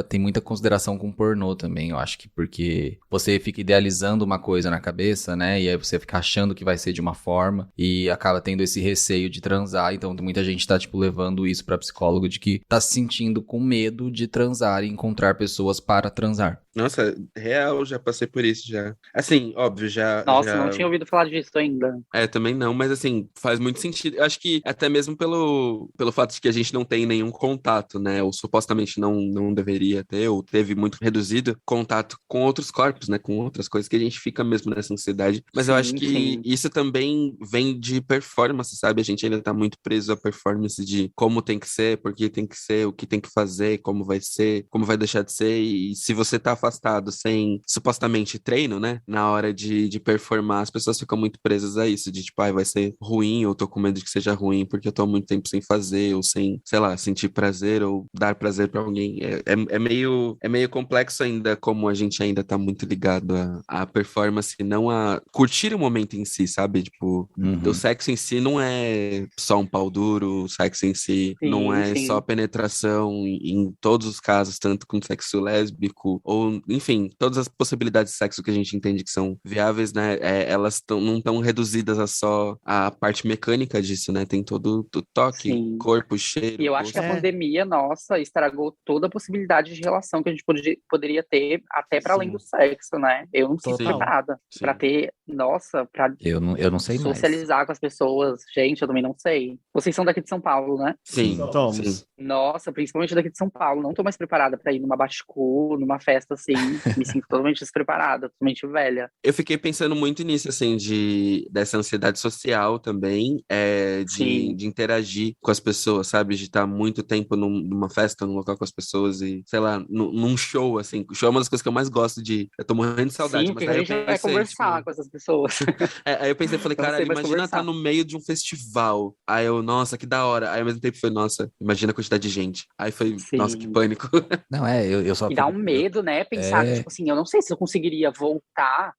tem muita consideração com pornô também, eu acho que porque você fica idealizando uma coisa na cabeça, né, e aí você fica achando que vai ser de uma forma, e acaba tendo esse receio de transar, então muita gente tá, tipo, levando isso pra psicólogo, de que tá se sentindo com medo de transar e encontrar pessoas para transar. Nossa, real, já passei por isso já. Assim, óbvio, já... Nossa, não tinha ouvido falar disso ainda. Também não, mas assim, faz muito sentido. Eu acho que até mesmo pelo fato de que a gente não tem nenhum contato, né? Ou supostamente não deveria ter, ou teve muito reduzido contato com outros corpos, né? Com outras coisas que a gente fica mesmo nessa ansiedade. Mas eu acho que isso também vem de performance, sabe? A gente ainda tá muito preso à performance de como tem que ser, por que tem que ser, o que tem que fazer, como vai ser, como vai deixar de ser. E se você tá afastado sem supostamente treino, né? Na hora de performar, as pessoas ficam muito presas a isso, de tipo, vai ser ruim, eu tô com medo de que seja ruim porque eu tô há muito tempo sem fazer prazer, ou sem, sei lá, sentir prazer ou dar prazer pra alguém. É meio complexo ainda, como a gente ainda tá muito ligado à performance, não a curtir o momento em si, sabe? Tipo, o sexo em si não é só um pau duro, o sexo em si não Sim, é só sim. penetração em todos os casos, tanto com sexo lésbico, ou, enfim, todas as possibilidades de sexo que a gente entende que são viáveis, né? Elas não estão reduzidas a só a parte mecânica disso, né? Tem todo o toque, Sim. corpo, E cheiro, eu acho que a gosto. pandemia, nossa, estragou toda a possibilidade de relação que a gente poderia ter, até para além Sim. do sexo, né? Eu não me sinto Total. preparada Sim. para ter, nossa, para Eu não sei mais. socializar com as pessoas. Gente, eu também não sei. Vocês são daqui de São Paulo, né? Sim, sim. Somos. Nossa, principalmente daqui de São Paulo. Não tô mais preparada para ir numa Baticu, numa festa assim. Me sinto totalmente despreparada, totalmente velha. Eu fiquei pensando muito nisso, assim, dessa ansiedade social também, Sim. de interagir com as pessoas, sabe? De estar muito tempo numa festa, num local com as pessoas e, sei lá, num show, assim. O show é uma das coisas que eu mais gosto de ir. Eu tô morrendo de saudade, Sim, mas porque aí a eu gente vai pensei, conversar tipo. com essas pessoas. Aí eu pensei, falei, Eu não sei caralho, mais imagina estar conversar. no meio de um festival. Aí eu, nossa, que da hora. Aí ao mesmo tempo foi, nossa, imagina a quantidade de gente. Aí foi, nossa, que Sim. pânico. Não, eu só E dá fico. um medo, né? Pensar que, tipo assim, eu não sei se eu conseguiria voltar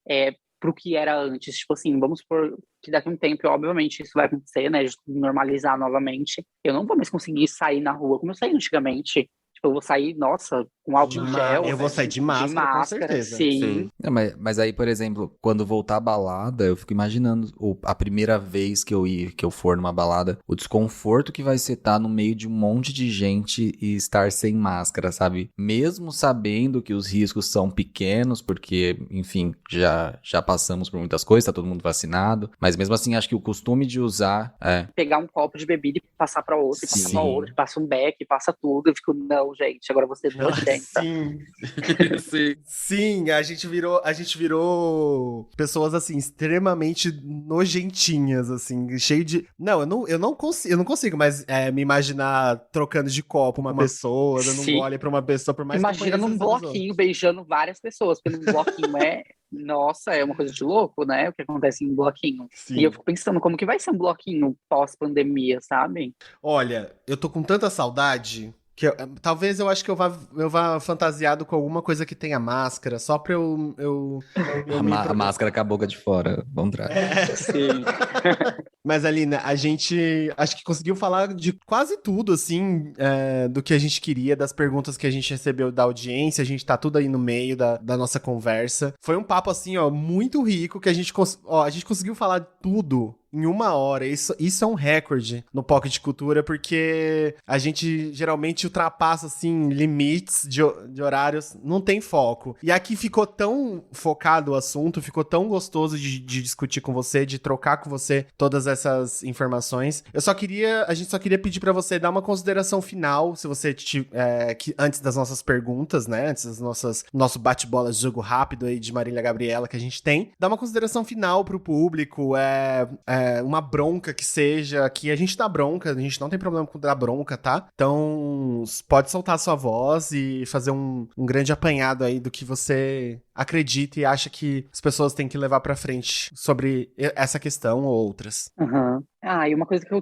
pro que era antes. Tipo assim, vamos supor que daqui a um tempo, obviamente, isso vai acontecer, né? De tudo normalizar novamente. Eu não vou mais conseguir sair na rua como eu saía antigamente. Tipo, eu vou sair, nossa, com álcool em gel, Eu vou sair de de máscara, com máscara, certeza. sim. Sim. Não, mas aí, por exemplo, quando voltar à balada, eu fico imaginando a primeira vez que eu for numa balada, o desconforto que vai ser estar no meio de um monte de gente e estar sem máscara, sabe? Mesmo sabendo que os riscos são pequenos, porque, enfim, já passamos por muitas coisas, tá todo mundo vacinado, mas mesmo assim, acho que o costume de usar Pegar um copo de bebida e passar para outro, e passar para sim. outro, e passa um beck, e passa tudo. Eu fico, não, gente, agora você é nojenta. Sim. Sim. Sim, a gente virou pessoas assim extremamente nojentinhas assim, cheio de. Não, eu não consigo mais me imaginar trocando de copo uma pessoa, dando um Sim. gole pra uma pessoa, por mais que eu Imagina conheça num essa pessoa. bloquinho beijando várias pessoas, porque num bloquinho nossa, é uma coisa de louco, né? O que acontece em bloquinho. E eu Sim. fico pensando como que vai ser um bloquinho pós-pandemia, sabe? Olha, eu tô com tanta saudade que talvez eu acho que eu vá fantasiado com alguma coisa que tenha máscara, só pra eu me. A máscara com a boca de fora, vamos entrar. Sim. Mas, Alina, a gente acho que conseguiu falar de quase tudo, assim, do que a gente queria, das perguntas que a gente recebeu da audiência. A gente tá tudo aí no meio da nossa conversa. Foi um papo, assim, ó, muito rico, que a gente conseguiu falar tudo em 1 hora. Isso é um recorde no Pocket Cultura, porque a gente geralmente ultrapassa, assim, limites de horários, não tem foco. E aqui ficou tão focado o assunto, ficou tão gostoso de discutir com você, de trocar com você todas essas informações. A gente só queria pedir pra você dar uma consideração final, se você antes das nossas perguntas, né, antes das nosso bate-bola jogo rápido aí de Marília Gabriela que a gente tem, dar uma consideração final pro público, uma bronca que seja, que a gente dá bronca, a gente não tem problema com dar bronca, tá? Então, pode soltar a sua voz e fazer um grande apanhado aí do que você acredita e acha que as pessoas têm que levar pra frente sobre essa questão ou outras. Uhum. E uma coisa que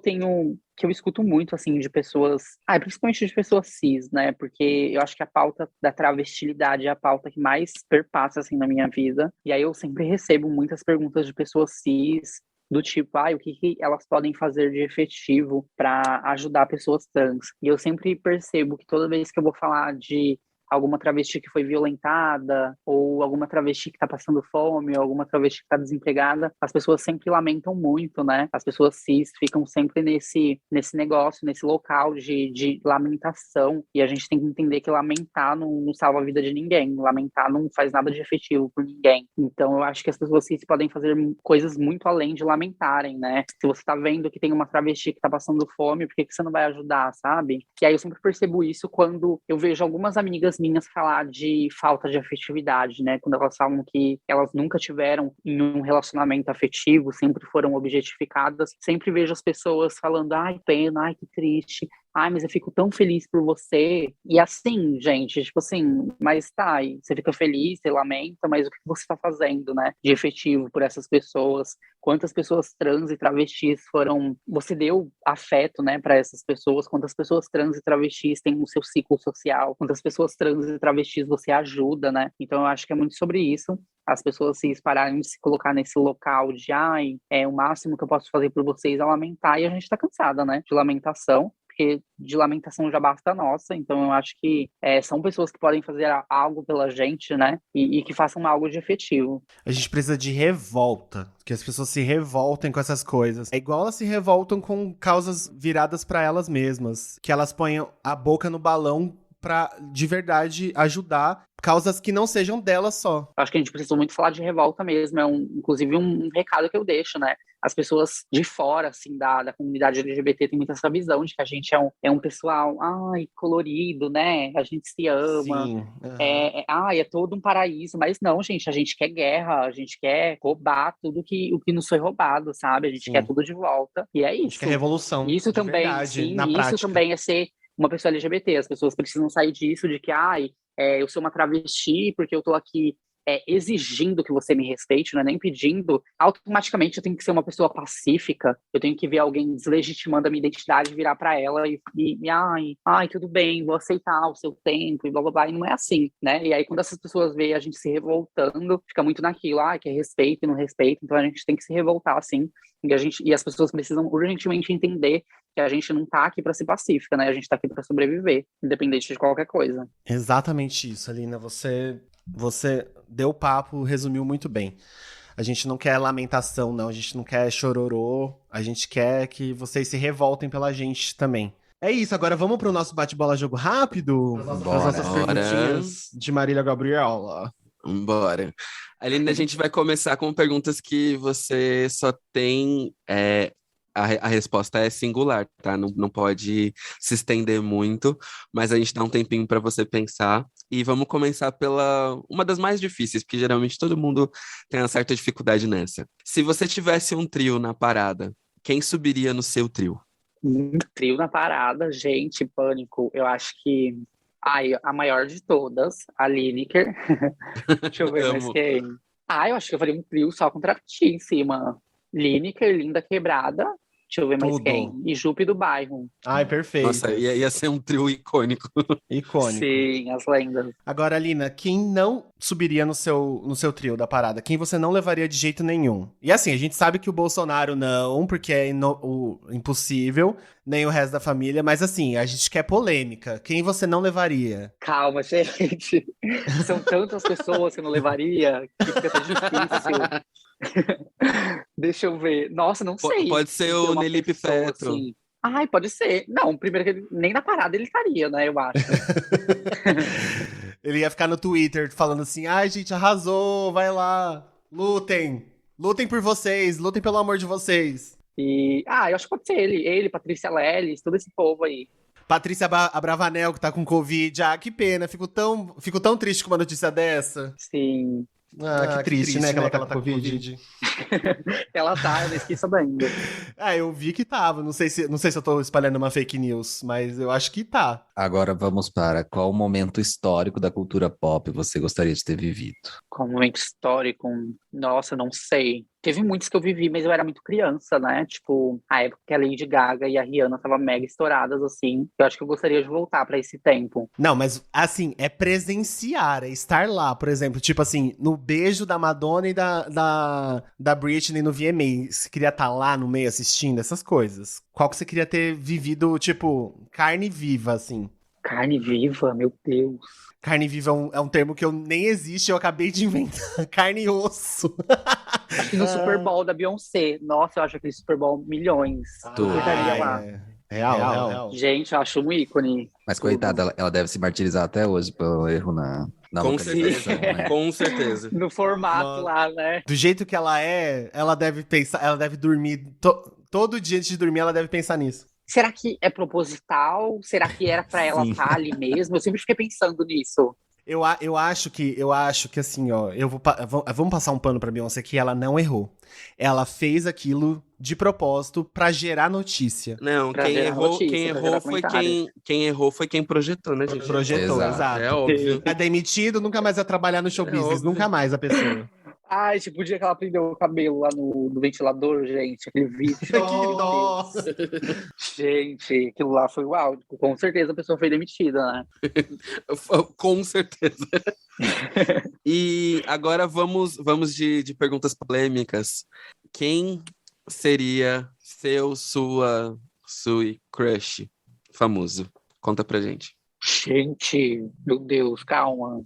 eu escuto muito, assim, de pessoas, principalmente de pessoas cis, né? Porque eu acho que a pauta da travestilidade é a pauta que mais perpassa, assim, na minha vida. E aí eu sempre recebo muitas perguntas de pessoas cis, do tipo, o que elas podem fazer de efetivo para ajudar pessoas trans? E eu sempre percebo que toda vez que eu vou falar de alguma travesti que foi violentada, ou alguma travesti que está passando fome, ou alguma travesti que está desempregada, as pessoas sempre lamentam muito, né? As pessoas cis ficam sempre nesse negócio, nesse local de lamentação, e a gente tem que entender que lamentar não salva a vida de ninguém, lamentar não faz nada de efetivo por ninguém. Então eu acho que as pessoas cis podem fazer coisas muito além de lamentarem, né? Se você tá vendo que tem uma travesti que tá passando fome, por que você não vai ajudar, sabe? E aí eu sempre percebo isso quando eu vejo algumas amigas minhas falar de falta de afetividade, né? Quando elas falam que elas nunca tiveram em um relacionamento afetivo, sempre foram objetificadas, sempre vejo as pessoas falando, ai, pena, ai, que triste. ai, mas eu fico tão feliz por você. E assim, gente, tipo assim, mas tá, e você fica feliz, você lamenta, mas o que você tá fazendo, né, de efetivo por essas pessoas? Quantas pessoas trans e travestis você deu afeto, né, para essas pessoas? Quantas pessoas trans e travestis têm o seu ciclo social? Quantas pessoas trans e travestis você ajuda, né? Então eu acho que é muito sobre isso. As pessoas se pararem de se colocar nesse local de, ai, o máximo que eu posso fazer por vocês é lamentar, e a gente tá cansada, né, de lamentação. Porque de lamentação já basta a nossa, então eu acho que são pessoas que podem fazer algo pela gente, né, e que façam algo de efetivo. A gente precisa de revolta, que as pessoas se revoltem com essas coisas. É igual elas se revoltam com causas viradas pra elas mesmas, que elas ponham a boca no balão pra, de verdade, ajudar causas que não sejam delas só. Acho que a gente precisa muito falar de revolta mesmo, inclusive um recado que eu deixo, né? As pessoas de fora, assim, da comunidade LGBT tem muito essa visão de que a gente é um pessoal, ai, colorido, né? A gente se ama. Sim. É todo um paraíso. Mas não, gente, a gente quer guerra, a gente quer roubar o que nos foi roubado, sabe? A gente quer tudo de volta. E é A gente isso. quer revolução. Isso também, verdade, sim, na isso prática. também é ser uma pessoa LGBT. As pessoas precisam sair disso de que, eu sou uma travesti porque eu tô aqui exigindo que você me respeite, não é nem pedindo. Automaticamente eu tenho que ser uma pessoa pacífica, eu tenho que ver alguém deslegitimando a minha identidade, virar pra ela e ai, tudo bem, vou aceitar o seu tempo e blá blá blá, e não é assim, né? E aí quando essas pessoas veem a gente se revoltando, fica muito naquilo, que é respeito e não respeito, então a gente tem que se revoltar, assim, e as pessoas precisam urgentemente entender que a gente não tá aqui pra ser pacífica, né? A gente tá aqui pra sobreviver, independente de qualquer coisa. Exatamente isso, Alina. Você deu o papo, resumiu muito bem. A gente não quer lamentação, não. A gente não quer chororô. A gente quer que vocês se revoltem pela gente também. É isso, agora vamos pro nosso bate-bola jogo rápido? Para as nossas perguntinhas de Marília Gabriela. Bora. Aline, a gente vai começar com perguntas que você só tem... A resposta é singular, tá? Não pode se estender muito, mas a gente dá um tempinho para você pensar. E vamos começar pela uma das mais difíceis, porque geralmente todo mundo tem uma certa dificuldade nessa. Se você tivesse um trio na parada, quem subiria no seu trio? Um trio na parada, gente, pânico. Eu acho que a maior de todas, a Lineker. Deixa eu ver mais quem. Eu acho que eu faria um trio só com travesti em cima. Lineker, Linda Quebrada. Deixa eu ver mais quem. E Jupe do Bairro. Ai, perfeito. Nossa, ia ser um trio icônico. Icônico. Sim, as lendas. Agora, Alina, quem não subiria no seu trio da parada? Quem você não levaria de jeito nenhum? E assim, a gente sabe que o Bolsonaro não, porque é impossível, nem o resto da família, mas assim, a gente quer polêmica. Quem você não levaria? Calma, gente. São tantas pessoas que eu não levaria que fica tão difícil. Deixa eu ver. Nossa, não sei. Pode ser o Nelipe Petro. Assim. Ai, pode ser. Não, primeiro que nem na parada ele estaria, né, eu acho. Ele ia ficar no Twitter falando assim, ai, gente, arrasou, vai lá, lutem. Lutem por vocês, lutem pelo amor de vocês. E, eu acho que pode ser ele, Patrícia Leles, todo esse povo aí. Patrícia Abravanel, que tá com Covid. Que pena, fico tão triste com uma notícia dessa. Sim. Que triste, né, que ela tá com Covid. Ela tá, eu não esqueci sabendo. Eu vi que tava. Não sei se eu tô espalhando uma fake news, mas eu acho que tá. Agora vamos para qual momento histórico da cultura pop você gostaria de ter vivido? Qual momento histórico? Nossa, não sei. Teve muitos que eu vivi, mas eu era muito criança, né? Tipo, a época que a Lady Gaga e a Rihanna estavam mega estouradas, assim. Eu acho que eu gostaria de voltar pra esse tempo. Não, mas, assim, é presenciar, é estar lá, por exemplo. Tipo assim, no beijo da Madonna e da Britney no VMA. Você queria estar lá no meio assistindo essas coisas? Qual que você queria ter vivido, tipo, carne viva, assim? Carne viva? Meu Deus. Carne viva é um termo que nem existe, eu acabei de inventar. Carne e osso. Acho que no Super Bowl da Beyoncé. Nossa, eu acho aquele Super Bowl milhões. Eu estaria lá. Real. Gente, eu acho um ícone. Mas coitada, ela deve se martirizar até hoje pelo erro na localização, né? Com certeza. No formato lá, né? Do jeito que ela é, ela deve pensar, ela deve dormir, todo dia antes de dormir ela deve pensar nisso. Será que é proposital? Será que era pra ela estar ali mesmo? Eu sempre fiquei pensando nisso. Eu acho que assim, ó, vamos passar um pano pra Beyoncé que ela não errou. Ela fez aquilo de propósito pra gerar notícia. Não, Pra quem gerar errou, notícia, quem pra errou gerar foi comentários. quem errou foi quem projetou, né, gente? Projetou, Exato. É exato. óbvio. É demitido, nunca mais vai trabalhar no show É business, óbvio. nunca mais a pessoa. Ai, tipo, o dia que ela prendeu o cabelo lá no ventilador, gente, aquele vídeo. Que dó! Gente, aquilo lá foi uau. Com certeza a pessoa foi demitida, né? Com certeza. E agora vamos de perguntas polêmicas. Quem seria sua crush famoso? Conta pra gente. Gente, meu Deus, calma.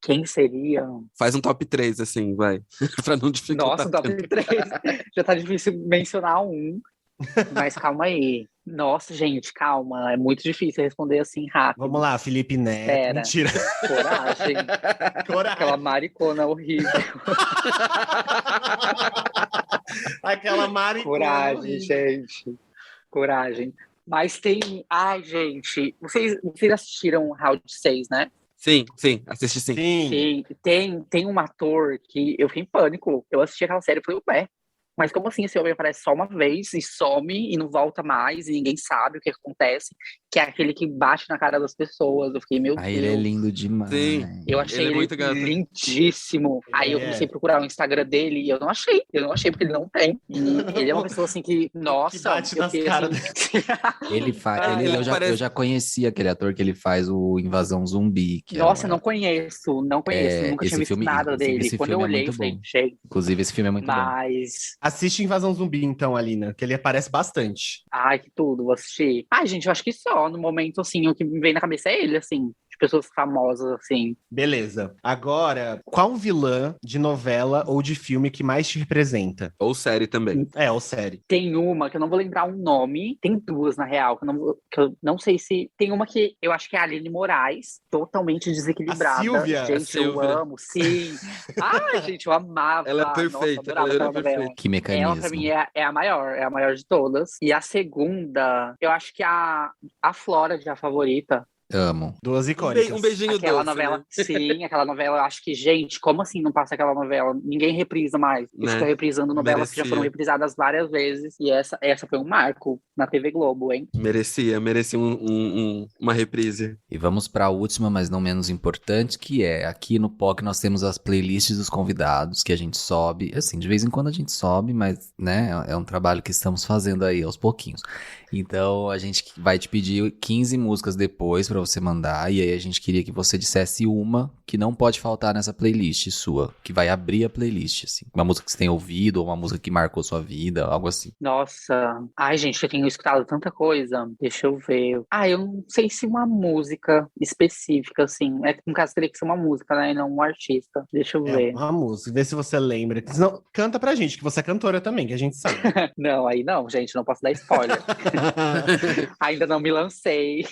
Quem seria? Faz um top 3, assim, vai. Pra não dificultar Nossa, top tanto. 3. Já tá difícil mencionar um. Mas calma aí. Nossa, gente, calma. É muito difícil responder assim rápido. Vamos lá, Felipe Neto. Pera. Mentira. Coragem. Coragem. Aquela maricona horrível. Aquela maricona Coragem, horrível. gente. Coragem. Mas tem. Ai, gente. Vocês assistiram Round 6, né? Sim, assisti sim. Sim. Tem um ator que eu fiquei em pânico. Eu assisti aquela série e falei, ué, mas como assim esse homem aparece só uma vez e some e não volta mais e ninguém sabe o que acontece? Que é aquele que bate na cara das pessoas. Eu fiquei, meu Aí Deus. ele é lindo demais. Sim. Eu achei Ele é ele muito gato. lindíssimo. Aí eu É. comecei a procurar o Instagram dele e eu não achei porque ele não tem. E ele é uma pessoa assim que, nossa, Que bate eu nas fiquei caras assim... Ele faz. Ah, ele parece- Eu já conheci aquele ator que ele faz o Invasão Zumbi. Que Nossa, é, não conheço, nunca tinha esse visto filme, nada inclusive, dele. esse Quando eu filme é olhei, eu muito falei, bom. gente, Inclusive, esse filme é muito bom. mas... Assiste Invasão Zumbi, então, Alina, que ele aparece bastante. Ai, que tudo, vou assistir. Ai, gente, eu acho que só, no momento, assim, o que me vem na cabeça é ele, assim, de pessoas famosas, assim. Beleza. Agora, qual vilã de novela ou de filme que mais te representa? Ou série também. Ou série. Tem uma que eu não vou lembrar um nome, tem duas, na real, que eu não sei se... Tem uma que eu acho que é a Aline Moraes, totalmente desequilibrada. A Silvia. Gente, A Silvia. eu amo, sim. Ai, gente, eu amava. Ela é perfeita, Nossa, adorava ela é aquela novela. Que Ela, pra mecanismo. mim, é a maior de todas. E a segunda, eu acho que a Flora de A Favorita. Amo. Duas icônicas. Um beijinho Aquela doce, novela, né? sim, aquela novela, eu acho que, gente, como assim não passa aquela novela? Ninguém reprisa mais. E Né? fica reprisando novelas que já Merecia. foram reprisadas várias vezes. E essa foi um marco na TV Globo, hein? Merecia uma reprise. E vamos para a última, mas não menos importante, que é aqui no POC nós temos as playlists dos convidados que a gente sobe. Assim, de vez em quando a gente sobe, mas, né, é um trabalho que estamos fazendo aí aos pouquinhos. Então a gente vai te pedir 15 músicas depois pra você mandar, e aí a gente queria que você dissesse uma que não pode faltar nessa playlist sua, que vai abrir a playlist, assim. Uma música que você tenha ouvido, ou uma música que marcou sua vida, algo assim. Nossa. Ai, gente, eu tenho escutado tanta coisa. Deixa eu ver. Ah, eu não sei se uma música específica, assim. No caso, teria que ser uma música, né? E não um artista. Deixa eu É ver. uma música, vê se você lembra. Senão, canta pra gente, que você é cantora também, que a gente sabe. Não, aí não, gente, não posso dar spoiler. Ainda não me lancei.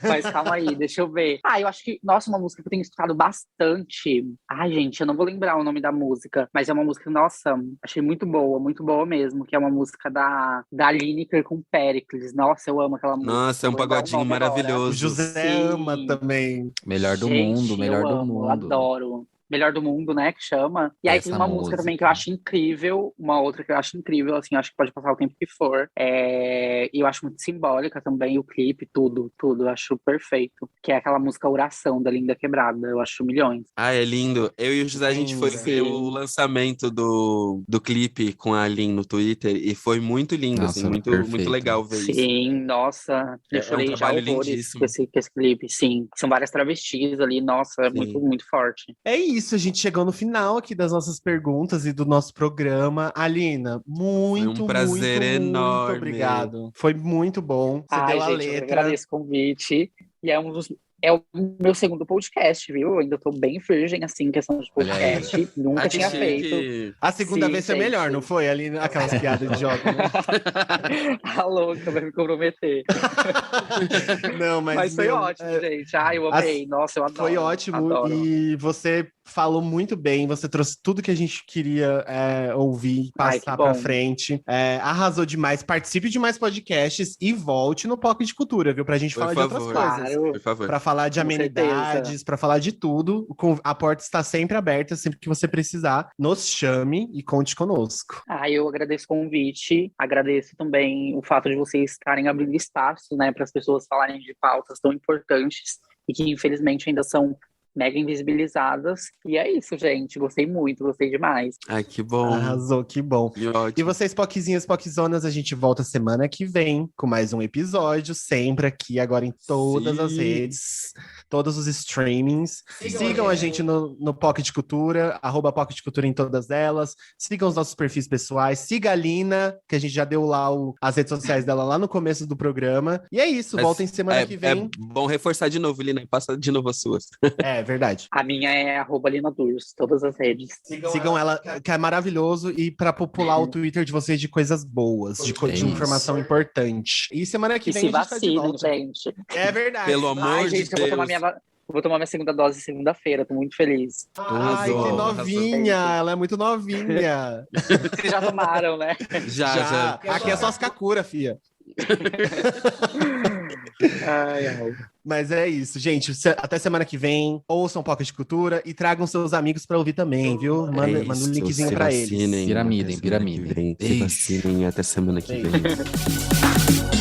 Mas calma aí, deixa eu ver. Ah, eu acho que, nossa, uma música que eu tenho escutado bastante. Ai, gente, eu não vou lembrar o nome da música, mas é uma música, nossa, achei muito boa mesmo, que é uma música da Lineker com Péricles. Nossa, eu amo aquela música. Nossa, é um Não vou lembrar o pagodinho nome agora. O maravilhoso. José Sim. ama também. Melhor do Gente, mundo, melhor eu do amo, mundo. adoro. Melhor do mundo, né, que chama. E aí tem Essa uma música também que eu acho incrível, uma outra que eu acho incrível, assim, acho que pode passar o tempo que for. E eu acho muito simbólica também, o clipe, tudo, eu acho perfeito. Que é aquela música Oração, da Linda Quebrada, eu acho milhões. Ah, é lindo. Eu e o José, a gente foi ver Sim. o lançamento do clipe com a Aline no Twitter e foi muito lindo, Nossa, assim, muito perfeito. legal ver isso. Sim, nossa, É eu um chorei já trabalho horrores lindíssimo. com esse clipe, sim. São várias travestis ali, nossa, é Sim. muito, muito forte. É isso, a gente chegou no final aqui das nossas perguntas e do nosso programa. Alina, muito, prazer muito, enorme. muito obrigado. Foi muito bom. Você Ai, deu a gente, eu letra. agradeço o convite. E é o meu segundo podcast, viu? Eu ainda tô bem virgem, assim, em questão de Olha aí. podcast. Nunca Ah, que tinha feito. chique. A segunda Sim, vez foi gente. melhor, não foi? Alina, aquelas piadas idiotas, né? A louca vai me comprometer. Não, Mas foi meu, ótimo, gente. Ai, eu amei. Nossa, eu adoro. Foi ótimo Adoro. e você falou muito bem, você trouxe tudo que a gente queria ouvir, Ai, passar que pra bom. frente. Arrasou demais. Participe de mais podcasts e volte no POC de Cultura, viu? Pra gente Por falar de outras favor. coisas. Claro. Por favor. Pra falar falar de Com amenidades, pra falar de tudo. A porta está sempre aberta, sempre que você precisar. Nos chame e conte conosco. Eu agradeço o convite, agradeço também o fato de vocês estarem abrindo espaço, né, para as pessoas falarem de pautas tão importantes e que infelizmente ainda são mega invisibilizadas. E é isso, gente. Gostei muito, gostei demais. Ai, que bom. Arrasou, que bom. Que ótimo. E vocês, Poquezinhas, Poquzonas, a gente volta semana que vem com mais um episódio, sempre aqui, agora em todas as redes, todos os streamings. Sigam a gente no Pocket Cultura, @Pocket Cultura em todas elas. Sigam os nossos perfis pessoais. Siga a Lina, que a gente já deu lá as redes sociais dela lá no começo do programa. E é isso, voltem semana que vem. É bom reforçar de novo, Lina, passa de novo as suas. É verdade. A minha é @LinaDurs, todas as redes. Sigam ela, que é maravilhoso, e pra popular o Twitter de vocês de coisas boas, de informação importante. E semana que E vem se a gente tá de vacinem, volta. gente. É verdade. Pelo amor de gente, Deus. eu vou tomar minha segunda dose segunda-feira, tô muito feliz. Ai, que Arrasou, novinha! Ela é muito novinha. Vocês já tomaram, né? Já. Aqui é só as Kakura, fia. Ai. Mas é isso, gente. Até semana que vem. Ouçam Pocket Cultura e tragam seus amigos pra ouvir também, viu? Manda um linkzinho pra eles. Piramidem. Se vacinem, até semana que vem. Beijo.